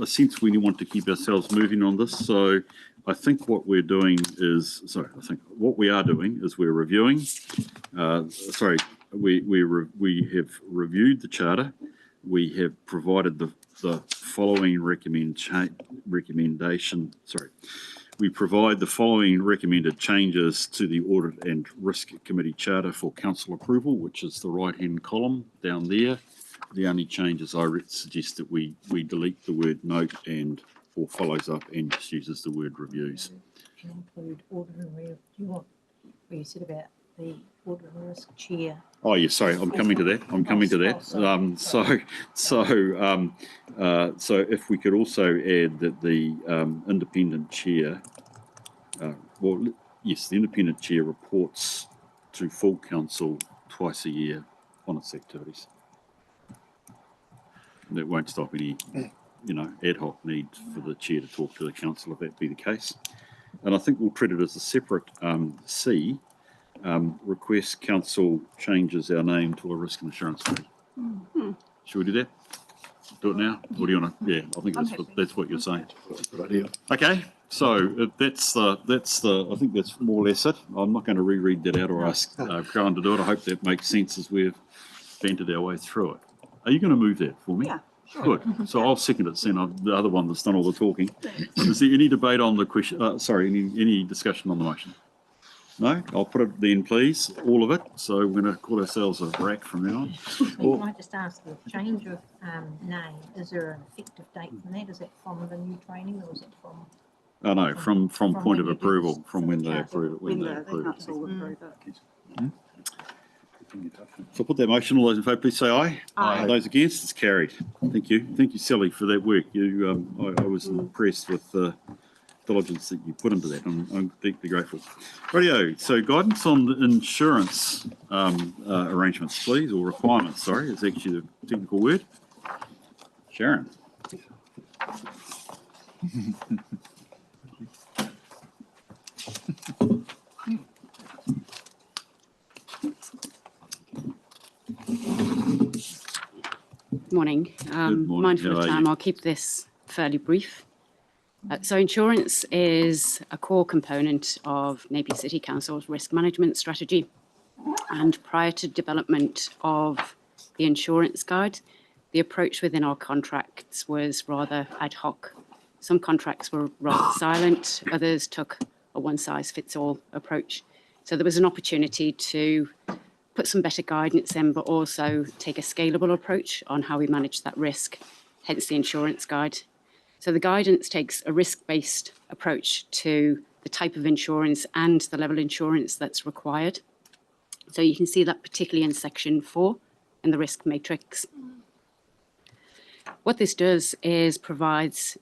sense we want to keep ourselves moving on this. So I think what we're doing is, what we are doing is we're reviewing, we have reviewed the charter. We have provided the following we provide the following recommended changes to the Audit and Risk Committee Charter for council approval, which is the right-hand column down there. The only changes I suggest that we delete the word note or follows up and just uses the word reviews. And include audit and review. Do you want what you said about the audit and risk chair? Oh, yeah, sorry, I'm coming to that. So if we could also add that the independent chair, the independent chair reports to full council twice a year on its activities. And that won't stop any, ad hoc need for the chair to talk to the council if that be the case. And I think we'll treat it as a separate C. Request council changes our name to a risk and assurance committee. Should we do that? Do it now? Or do you want to? Yeah, I think that's what you're saying. Good idea. Okay, so that's the. I think that's more or less it. I'm not going to reread that out or ask Grant to do it. I hope that makes sense as we've bantered our way through it. Are you going to move that for me? Yeah, sure. Good. So I'll second it. Then the other one that's done all the talking. Is there any debate on the question? Any discussion on the motion? No, I'll put it then, please, all of it. So we're going to call ourselves a RAC from now on. Can I just ask, the change of name, is there an effective date from that? Is that from the new training or is it from? Oh no, from point when of you do approval, this from for when the they council. approve it, when they approve it. council approve it. So put that motion. All those in favour, please say aye. Aye. Those against, it's carried. Thank you. Thank you, Sally, for that work. I was impressed with the diligence that you put into that. I'm deeply grateful. Rightio, so guidance on the insurance arrangements, please, or requirements, sorry, is actually the technical word. Sharon. Morning. Good morning. Mindful How of are time, you? I'll keep this fairly brief. So insurance is a core component of Napier City Council's risk management strategy. And prior to development of the insurance guide, the approach within our contracts was rather ad hoc. Some contracts were rather silent, others took a one-size-fits-all approach. So there was an opportunity to put some better guidance in, but also take a scalable approach on how we manage that risk, hence the insurance guide. So the guidance takes a risk-based approach to the type of insurance and the level of insurance that's required. So you can see that particularly in section 4 in the risk matrix. What this does is provides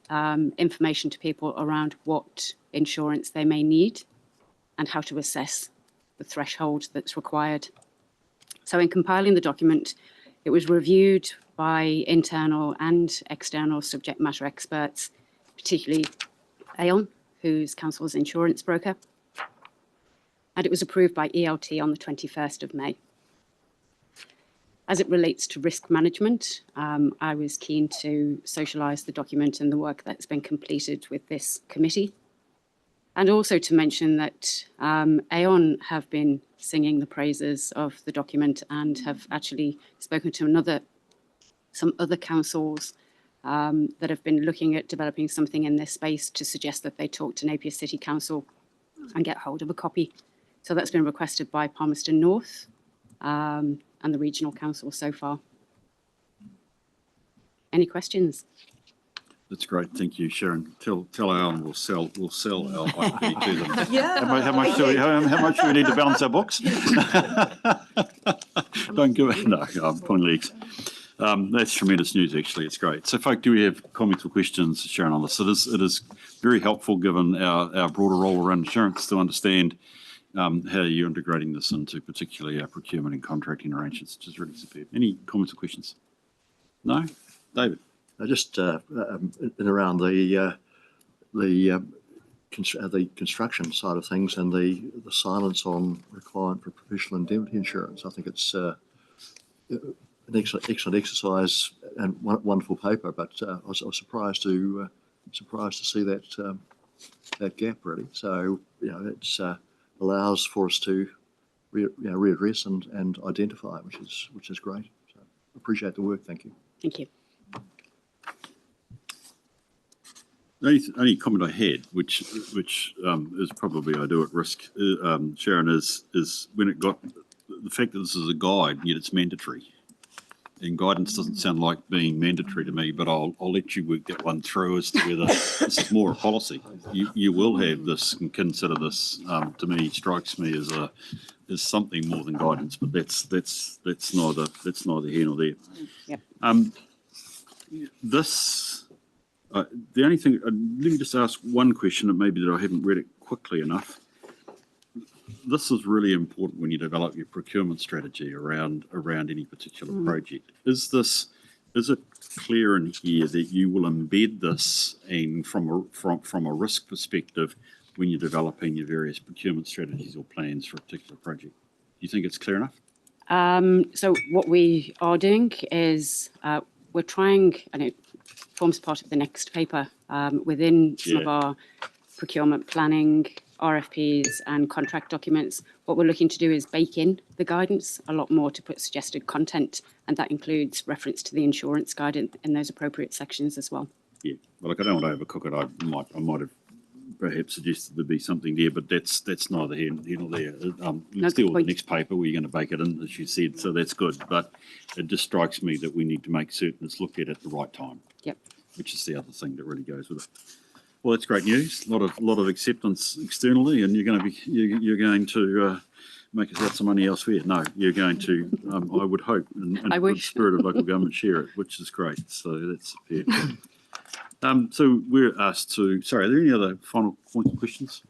information to people around what insurance they may need and how to assess the threshold that's required. So in compiling the document, it was reviewed by internal and external subject matter experts, particularly Aon, who's Council's insurance broker. And it was approved by ELT on the 21st of May. As it relates to risk management, I was keen to socialise the document and the work that's been completed with this committee. And also to mention that Aon have been singing the praises of the document and have actually spoken to some other councils that have been looking at developing something in this space to suggest that they talk to Napier City Council and get hold of a copy. So that's been requested by Palmerston North and the regional council so far. Any questions? That's great. Thank you, Sharon. Tell Alan we'll sell our IP to them. Yeah. How much do we need to balance our books? Don't give it. No, I'm pulling legs. That's tremendous news, actually. It's great. So, folk, do we have comments or questions, Sharon, on this? It is very helpful, given our broader role around insurance, to understand how you're integrating this into particularly our procurement and contracting arrangements, which is really superb. Any comments or questions? No? David? Just in around the construction side of things and the silence on requirement for professional indemnity insurance. I think it's an excellent exercise and wonderful paper, but I was surprised to see that gap, really. So it's allows for us to readdress and identify, which is great. So appreciate the work. Thank you. Thank you. The only comment I had, which is probably I do at risk, Sharon, is when it got the fact that this is a guide, yet it's mandatory. And guidance doesn't sound like being mandatory to me, but I'll let you work that one through as to whether this is more a policy. You will have this and consider this. To me, strikes me as something more than guidance, but that's neither here nor there. Yep. The only thing, let me just ask one question, and maybe that I haven't read it quickly enough. this is really important when you develop your procurement strategy around any particular project. Is it clear in here that you will embed this and from a risk perspective when you're developing your various procurement strategies or plans for a particular project? Do you think it's clear enough? So what we are doing is we're trying, and it forms part of the next paper, within some of our procurement planning, RFPs and contract documents. What we're looking to do is bake in the guidance a lot more to put suggested content, and that includes reference to the insurance guide in those appropriate sections as well. Yeah, well, look, I don't want to overcook it. I might have perhaps suggested there be something there, but that's neither here nor there. Let's deal with the next paper where you're going to bake it in, as you said, so that's good. But it just strikes me that we need to make certain it's looked at the right time. Yep. Which is the other thing that really goes with it. Well, that's great news. A lot of acceptance externally, and you're going to make us out some money elsewhere. No, you're going to. I would hope, in the spirit of local government, share it, which is great. So that's perfect. So we're asked to. Sorry, are there any other final points or questions?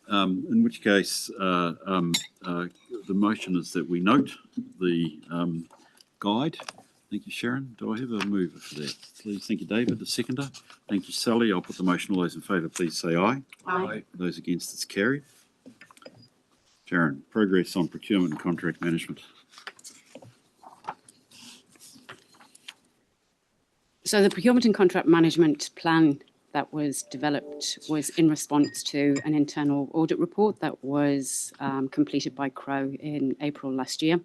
In which case, the motion is that we note the guide. Thank you, Sharon. Do I have a mover for that? Please. Thank you, David. The seconder. Thank you, Sally. I'll put the motion. All those in favour, please say aye. Aye. Those against, it's carried. Sharon, progress on procurement and contract management. So the procurement and contract management plan that was developed was in response to an internal audit report that was completed by Crow in April last year.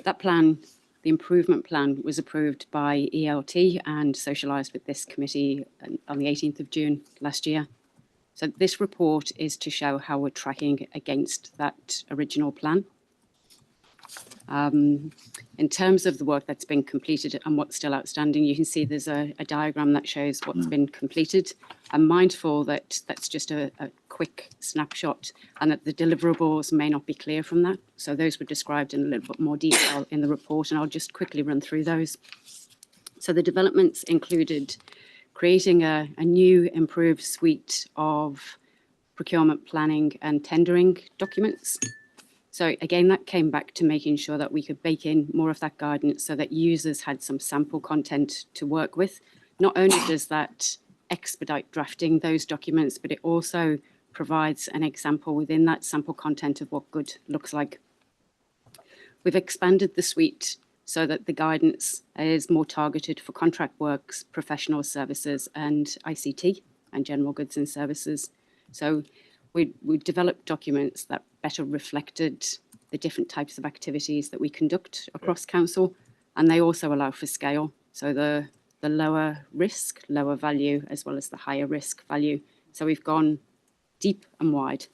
That plan, the improvement plan, was approved by ELT and socialised with this committee on the 18th of June last year. So this report is to show how we're tracking against that original plan. In terms of the work that's been completed and what's still outstanding, you can see there's a diagram that shows what's been completed. I'm mindful that that's just a quick snapshot and that the deliverables may not be clear from that. So those were described in a little bit more detail in the report, and I'll just quickly run through those. So the developments included creating a new improved suite of procurement planning and tendering documents. So again, that came back to making sure that we could bake in more of that guidance so that users had some sample content to work with. Not only does that expedite drafting those documents, but it also provides an example within that sample content of what good looks like. We've expanded the suite so that the guidance is more targeted for contract works, professional services, and ICT, and general goods and services. So we developed documents that better reflected the different types of activities that we conduct across council, and they also allow for scale. So the lower risk, lower value, as well as the higher risk value. So we've gone deep and wide.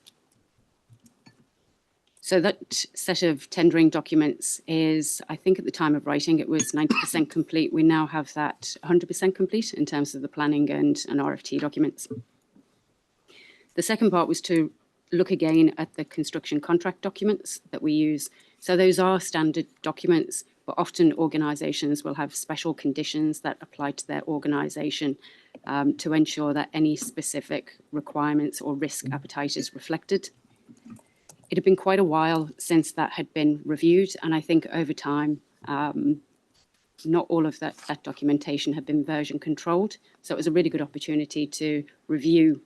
So that set of tendering documents is, I think at the time of writing, it was 90% complete. We now have that 100% complete in terms of the planning and RFT documents. The second part was to look again at the construction contract documents that we use. So those are standard documents, but often organisations will have special conditions that apply to their organisation to ensure that any specific requirements or risk appetite is reflected. It had been quite a while since that had been reviewed, and I think over time, not all of that documentation had been version controlled. So it was a really good opportunity to review,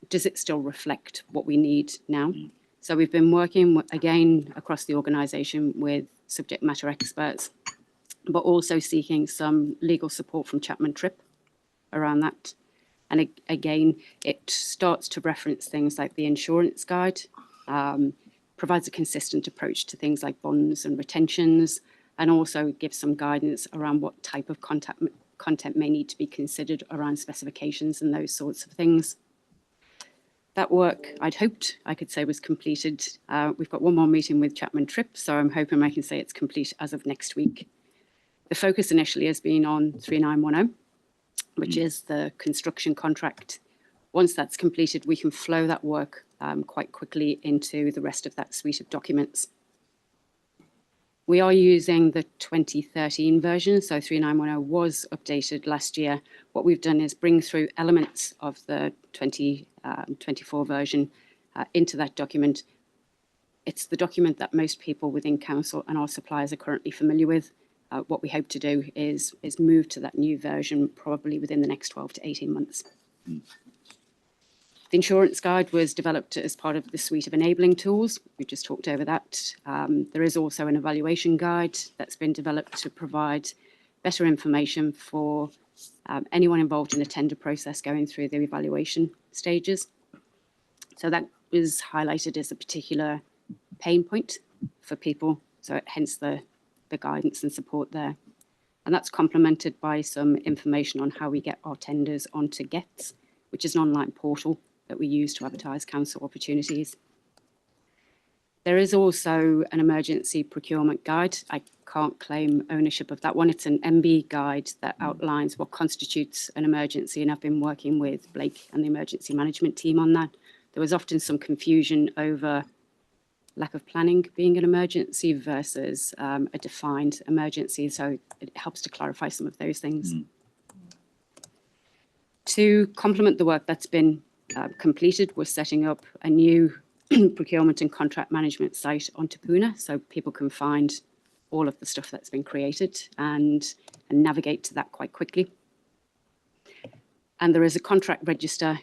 does it still reflect what we need now? So we've been working again across the organisation with subject matter experts, but also seeking some legal support from Chapman Tripp around that. And again, it starts to reference things like the insurance guide, provides a consistent approach to things like bonds and retentions, and also gives some guidance around what type of content may need to be considered around specifications and those sorts of things. That work, I'd hoped I could say was completed. We've got one more meeting with Chapman Tripp, so I'm hoping I can say it's complete as of next week. The focus initially has been on 3910, which is the construction contract. Once that's completed, we can flow that work quite quickly into the rest of that suite of documents. We are using the 2013 version, so 3910 was updated last year. What we've done is bring through elements of the 2024 version into that document. It's the document that most people within council and our suppliers are currently familiar with. What we hope to do is move to that new version probably within the next 12 to 18 months. The insurance guide was developed as part of the suite of enabling tools. We just talked over that. There is also an evaluation guide that's been developed to provide better information for anyone involved in a tender process going through the evaluation stages. So that was highlighted as a particular pain point for people, so hence the guidance and support there. And that's complemented by some information on how we get our tenders onto GETS, which is an online portal that we use to advertise council opportunities. There is also an emergency procurement guide. I can't claim ownership of that one. It's an MB guide that outlines what constitutes an emergency, and I've been working with Blake and the emergency management team on that. There was often some confusion over lack of planning being an emergency versus a defined emergency, so it helps to clarify some of those things. To complement the work that's been completed, we're setting up a new procurement and contract management site on Te Puna, so people can find all of the stuff that's been created and navigate to that quite quickly. And there is a contract register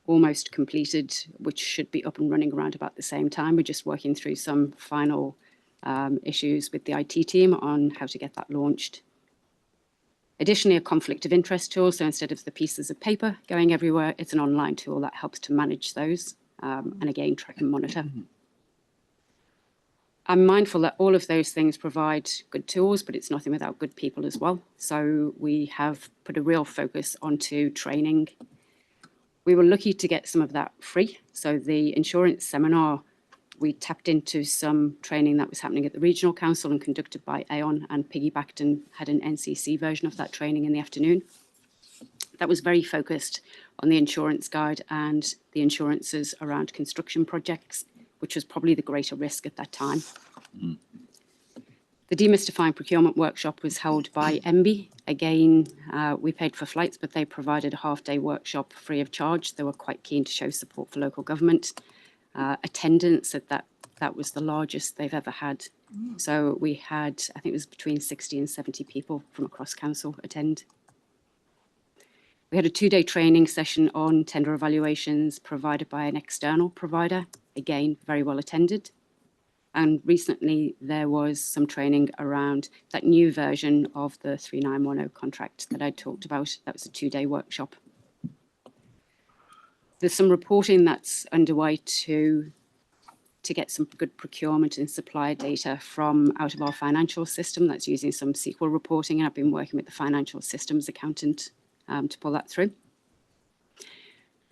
almost completed, which should be up and running around about the same time. We're just working through some final issues with the IT team on how to get that launched. Additionally, a conflict of interest tool. So instead of the pieces of paper going everywhere, it's an online tool that helps to manage those and again, track and monitor. I'm mindful that all of those things provide good tools, but it's nothing without good people as well. So we have put a real focus onto training. We were lucky to get some of that free. So the insurance seminar, we tapped into some training that was happening at the regional council and conducted by Aon, and piggybacked and had an NCC version of that training in the afternoon. That was very focused on the insurance guide and the insurances around construction projects, which was probably the greater risk at that time. The demystifying procurement workshop was held by MB. Again, we paid for flights, but they provided a half-day workshop free of charge. They were quite keen to show support for local government. Attendance at that was the largest they've ever had. So we had, I think it was between 60 and 70 people from across council attend. We had a 2-day training session on tender evaluations provided by an external provider. Again, very well attended. And recently there was some training around that new version of the 3910 contract that I talked about. That was a 2-day workshop. There's some reporting that's underway to get some good procurement and supplier data from out of our financial system that's using some SQL reporting. And I've been working with the financial systems accountant to pull that through.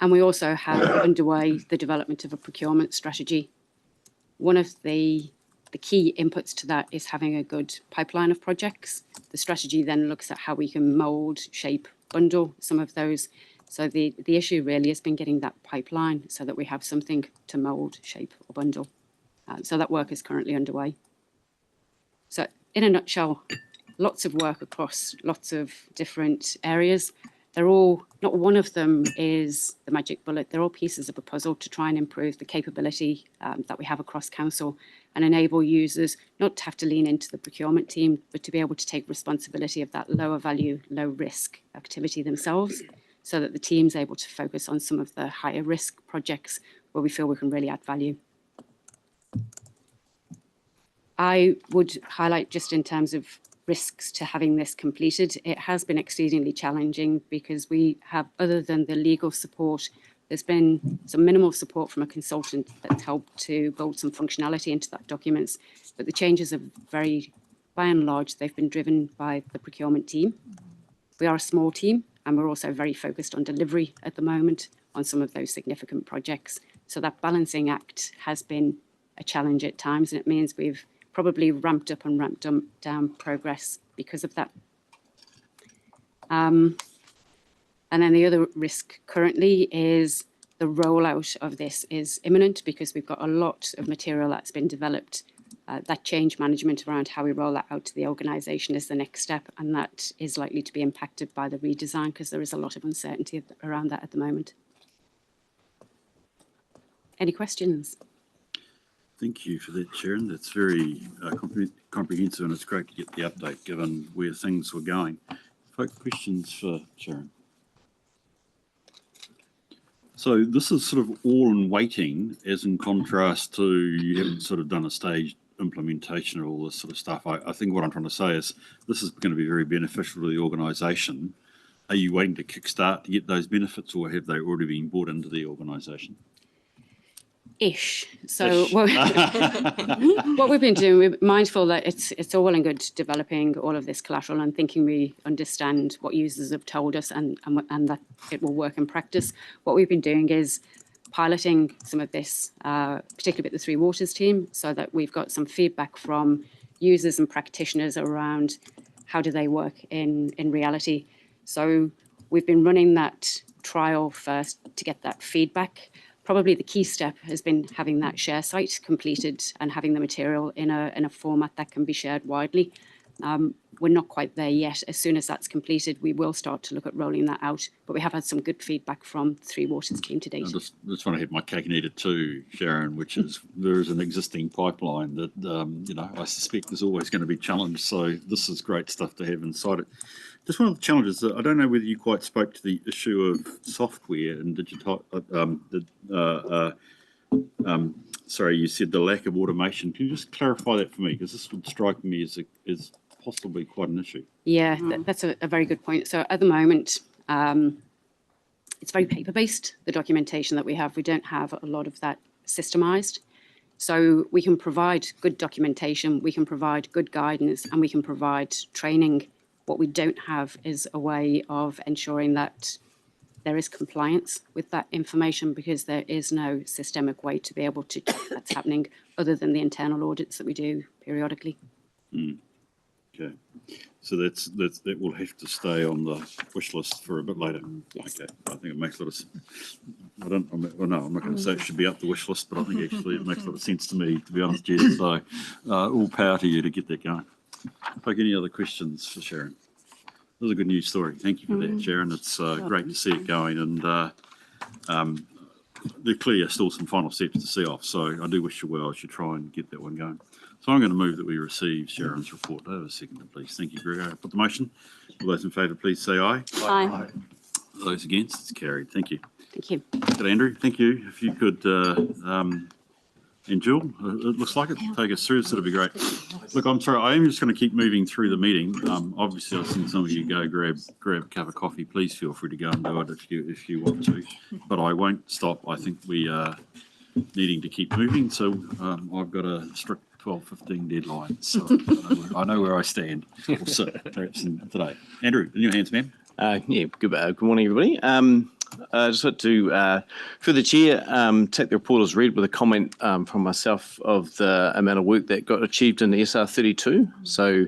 And we also have underway the development of a procurement strategy. One of the key inputs to that is having a good pipeline of projects. The strategy then looks at how we can mould, shape, bundle some of those. So the issue really has been getting that pipeline so that we have something to mould, shape or bundle. So that work is currently underway. So in a nutshell, lots of work across lots of different areas. They're all, not one of them is the magic bullet. They're all pieces of a puzzle to try and improve the capability that we have across council and enable users not to have to lean into the procurement team, but to be able to take responsibility of that lower value, low risk activity themselves, so that the team's able to focus on some of the higher risk projects where we feel we can really add value. I would highlight, just in terms of risks to having this completed, it has been exceedingly challenging because we have, other than the legal support, there's been some minimal support from a consultant that's helped to build some functionality into that documents, but the changes are very, by and large, they've been driven by the procurement team. We are a small team and we're also very focused on delivery at the moment on some of those significant projects. So that balancing act has been a challenge at times, and it means we've probably ramped up and ramped down progress because of that. And then the other risk currently is the rollout of this is imminent because we've got a lot of material that's been developed. That change management around how we roll that out to the organisation is the next step, and that is likely to be impacted by the redesign because there is a lot of uncertainty around that at the moment. any questions? Thank you for that, Sharon. That's very comprehensive, and it's great to get the update given where things were going. Folk, questions for Sharon? So this is sort of all in waiting, as in contrast to you haven't sort of done a staged implementation of all this sort of stuff. I think what I'm trying to say is this is going to be very beneficial to the organisation. Are you waiting to kickstart to get those benefits, or have they already been brought into the organisation? Ish. So Ish. what we've been doing, we're mindful that it's all well and good developing all of this collateral and thinking we understand what users have told us and that it will work in practice. What we've been doing is piloting some of this, particularly with the Three Waters team, so that we've got some feedback from users and practitioners around how do they work in reality. So we've been running that trial first to get that feedback. Probably the key step has been having that share site completed and having the material in a format that can be shared widely. We're not quite there yet. As soon as that's completed, we will start to look at rolling that out. But we have had some good feedback from Three Waters team to date. I just want to hit my cake and eat it too, Sharon, which is there is an existing pipeline that, I suspect is always going to be challenged. So this is great stuff to have inside it. Just one of the challenges that I don't know whether you quite spoke to the issue of software and digital. Sorry, you said the lack of automation. Can you just clarify that for me? Because this would strike me as possibly quite an issue. Yeah, that's a very good point. So at the moment, it's very paper-based, the documentation that we have. We don't have a lot of that systemized. So we can provide good documentation, we can provide good guidance, and we can provide training. What we don't have is a way of ensuring that there is compliance with that information, because there is no systemic way to be able to check that's happening other than the internal audits that we do periodically. Okay, so that will have to stay on the wish list for a bit later. Yes. Okay, I think it makes a lot of sense. I'm not going to say it should be up the wish list, but I think actually it makes a lot of sense to me, to be honest, Jess. So all power to you to get that going. Like, any other questions for Sharon? This is a good news story. Thank you for that, Sharon. It's great to see it going, and there clearly are still some final steps to see off. So I do wish you well as you try and get that one going. So I'm going to move that we receive Sharon's report. Have a second, please. Thank you, Greg. I put the motion. All those in favour, please say aye. Aye. Those against, it's carried. Thank you. Thank you. Good, Andrew. Thank you. If you could, and Jill, it looks like it. Take us through this. That'd be great. Look, I'm sorry. I am just going to keep moving through the meeting. Obviously, I've seen some of you go grab a cup of coffee. Please feel free to go and do it if you want to. But I won't stop. I think we are needing to keep moving. So I've got a strict 12:15 deadline. So I know where I stand. Or sit, perhaps today. Andrew, in your hands, ma'am. Good morning, everybody. I just want to, through the chair, take the report as read with a comment from myself of the amount of work that got achieved in the SR32. So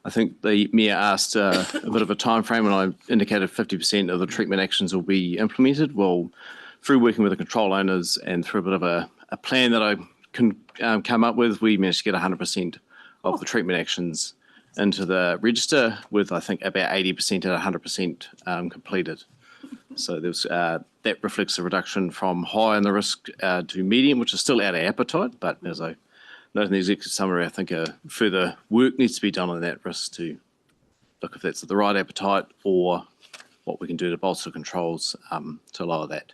I think the Mayor asked a bit of a time frame, and I indicated 50% of the treatment actions will be implemented. Well, through working with the control owners and through a bit of a plan that I can come up with, we managed to get 100% of the treatment actions into the register, with I think about 80% and 100% completed. So there's that reflects a reduction from high on the risk to medium, which is still out of appetite. But as I noted in the executive summary, I think further work needs to be done on that risk to look if that's the right appetite or what we can do to bolster controls to lower that.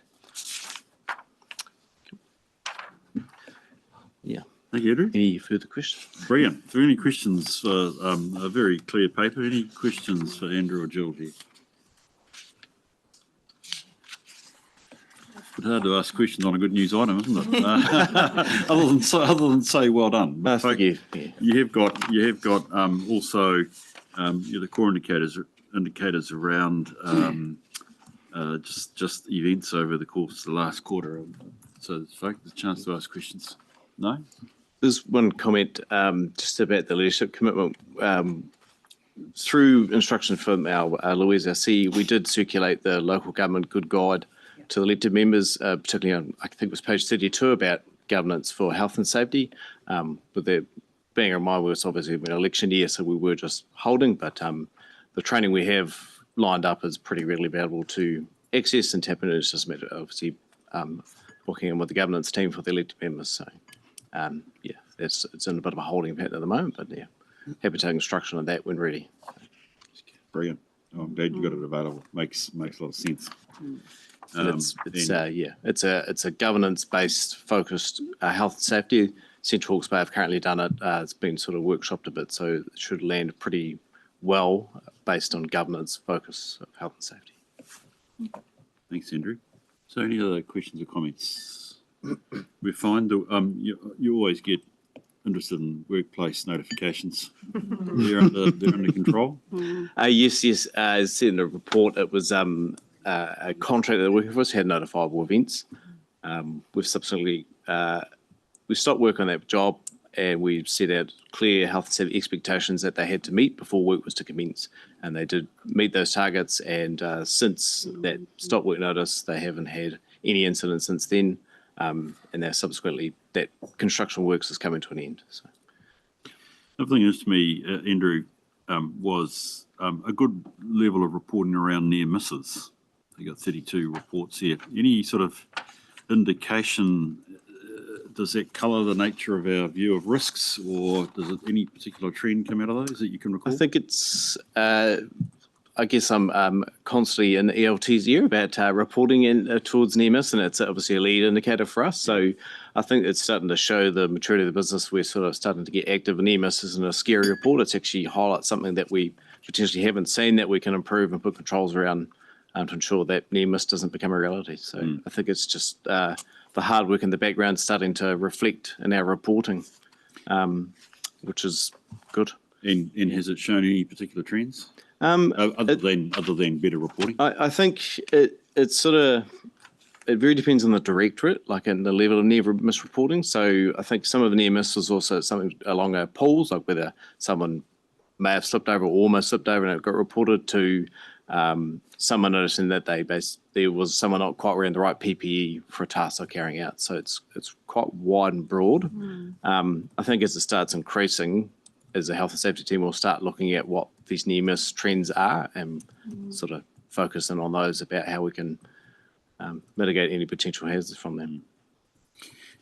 Yeah. Thank you, Andrew. Any further questions? Brilliant. Are there any questions for a very clear paper? Any questions for Andrew or Jill here? It's hard to ask questions on a good news item, isn't it? other than say well done. No, thank you. Yeah. You have got also the core indicators around just events over the course of the last quarter. So, folks, there's a chance to ask questions. No? There's one comment just about the leadership commitment. Through instruction from our Louise, our CE, we did circulate the local government good guide to the elected members, particularly on, I think it was page 32, about governance for health and safety. With there being a reminder, it's obviously an election year, so we were just holding, but the training we have lined up is pretty readily available to access and tap into. It's just a matter of obviously booking in with the governance team for the elected members. So, yeah, it's in a bit of a holding pattern at the moment, but yeah, happy to take instruction on that when ready. Brilliant. Oh, I'm glad you got it available. Makes a lot of sense. It's a governance-based, focused health and safety. Central Hawke's Bay have currently done it. It's been sort of workshopped a bit, so it should land pretty well based on governance focus of health and safety. Thanks, Andrew. So, any other questions or comments? We find that you always get interested in workplace notifications. They're under control. Yes. As said in the report, it was a contractor that working for us had notifiable events. We've subsequently we stopped work on that job, and we set out clear health and safety expectations that they had to meet before work was to commence, and they did meet those targets. And since that stop work notice, they haven't had any incidents since then, and they're subsequently that construction works is coming to an end. So. Another thing is to me, Andrew, was a good level of reporting around near misses. You got 32 reports here. Any sort of indication? Does that colour the nature of our view of risks, or does it any particular trend come out of those that you can recall? I think it's. I guess I'm constantly in the ELT's ear about reporting in towards near miss, and it's obviously a lead indicator for us. So I think it's starting to show the maturity of the business. We're sort of starting to get active, and near miss isn't a scary report. It's actually highlights something that we potentially haven't seen that we can improve and put controls around to ensure that near miss doesn't become a reality. So I think it's just the hard work in the background starting to reflect in our reporting, which is good. And has it shown any particular trends? Other than better reporting? I think it very depends on the directorate, like in the level of near miss reporting. So I think some of the near miss was also something along our pools, like whether someone may have slipped over or almost slipped over and it got reported to someone noticing that there was someone not quite wearing the right PPE for a task they're carrying out. So it's quite wide and broad. I think as it starts increasing, as a health and safety team, we'll start looking at what these near miss trends are and sort of focus in on those about how we can mitigate any potential hazards from them.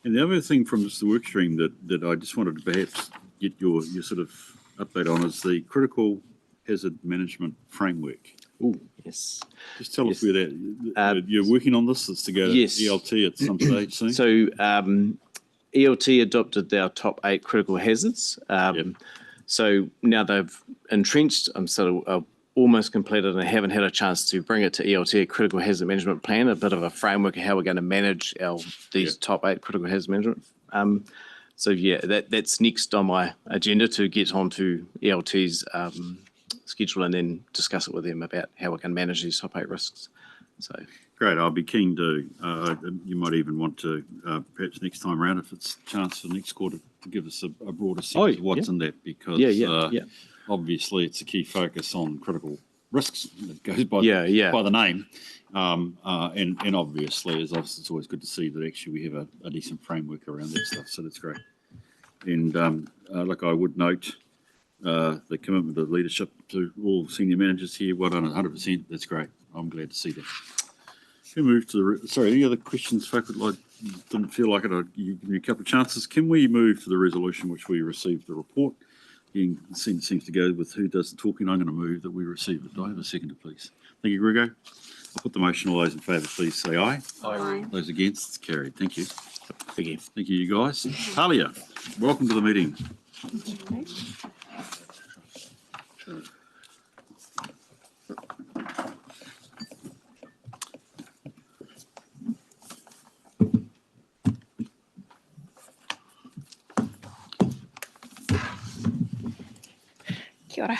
And the other thing from just the work stream that I just wanted to perhaps get your sort of update on is the critical hazard management framework. Oh, yes. Just tell us where that you're working on this. It's to go to ELT at some stage soon. So ELT adopted our top 8 critical hazards. So now they've entrenched, almost completed, and I haven't had a chance to bring it to ELT, a critical hazard management plan, a bit of a framework of how we're going to manage these top 8 critical hazard management. So yeah, that's next on my agenda to get onto ELT's schedule and then discuss it with them about how we can manage these top 8 risks. So great. I'll be keen to. You might even want to perhaps next time around, if it's a chance for next quarter, to give us a broader sense of what's in that, because obviously it's a key focus on critical risks. It goes by the name, and obviously it's always good to see that actually we have a decent framework around that stuff. So that's great. And like I would note, the commitment of leadership to all senior managers here. Well done, 100%. That's great. I'm glad to see that. Can we move to any other questions, folk? Didn't feel like it. You give me a couple of chances. Can we move to the resolution which we received the report? Again, it seems to go with who does the talking. I'm going to move that we receive it. Do I have a seconder, please? Thank you, Grego. I'll put the motion. All those in favour, please say aye. Aye. Those against, it's carried. Thank you. Thank you. Thank you, you guys. Talia, welcome to the meeting. Kia ora.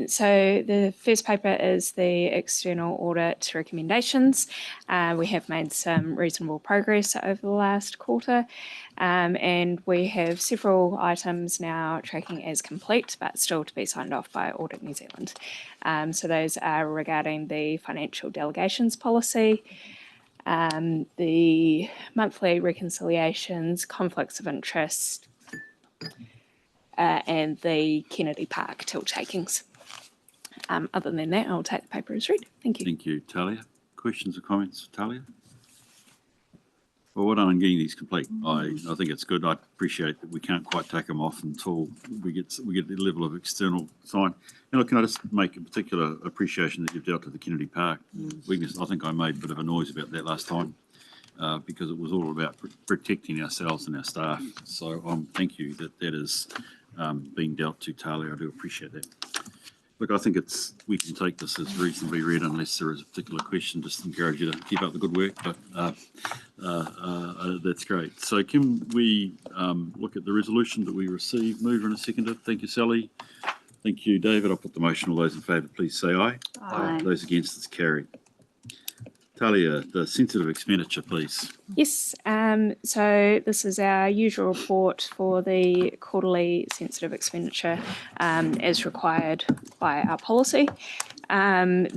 So the first paper is the external audit recommendations. We have made some reasonable progress over the last quarter, and we have several items now tracking as complete, but still to be signed off by Audit New Zealand. So those are regarding the financial delegations policy, the monthly reconciliations, conflicts of interest, and the Kennedy Park tilt takings. Other than that, I'll take the paper as read. Thank you. Thank you, Talia. Questions or comments, Talia? Well, done on getting these complete. I think it's good. I appreciate that we can't quite take them off until we get the level of external sign. And look, can I just make a particular appreciation that you've dealt with the Kennedy Park weakness? I think I made a bit of a noise about that last time because it was all about protecting ourselves and our staff. So thank you that is being dealt to, Talia. I do appreciate that. Look, I think we can take this as reasonably read unless there is a particular question. Just encourage you to keep up the good work, but that's great. So can we look at the resolution that we received? Mover and a seconder. Thank you, Sally. Thank you, David. I'll put the motion. All those in favour, please say aye. Aye. Those against, it's carried. Talia, the sensitive expenditure, please. Yes, so this is our usual report for the quarterly sensitive expenditure as required by our policy. I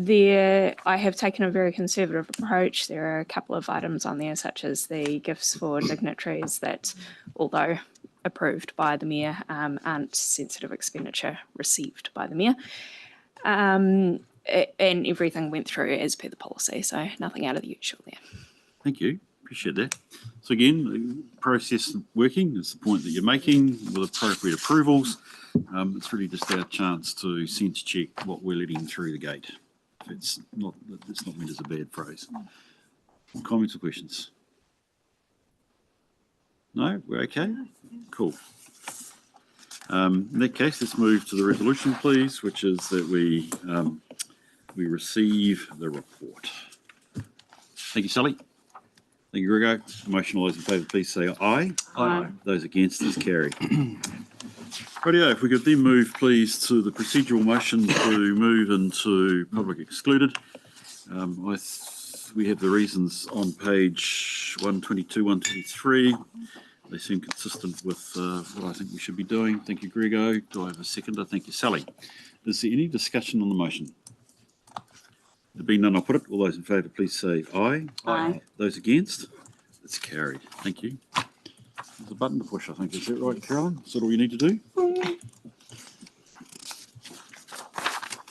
have taken a very conservative approach. There are a couple of items on there, such as the gifts for dignitaries that, although approved by the Mayor, aren't sensitive expenditure received by the Mayor. And everything went through as per the policy, so nothing out of the usual there. Thank you. Appreciate that. So again, the process working is the point that you're making with appropriate approvals. It's really just our chance to sense check what we're letting through the gate. It's not meant as a bad phrase. Comments or questions? No? We're okay? Cool. In that case, let's move to the resolution, please, which is that we receive the report. Thank you, Sally. Thank you, Grego. Motion, all those in favour, please say aye. Aye. Those against is carried. Rightio, if we could then move, please, to the procedural motion to move into public excluded. We have the reasons on page 122, 123. They seem consistent with what I think we should be doing. Thank you, Grego. Do I have a seconder? Thank you, Sally. Is there any discussion on the motion? There being none, I'll put it. All those in favour, please say aye. Aye. Those against? It's carried. Thank you. There's a button to push, I think. Is that right, Caroline? Is that all you need to do?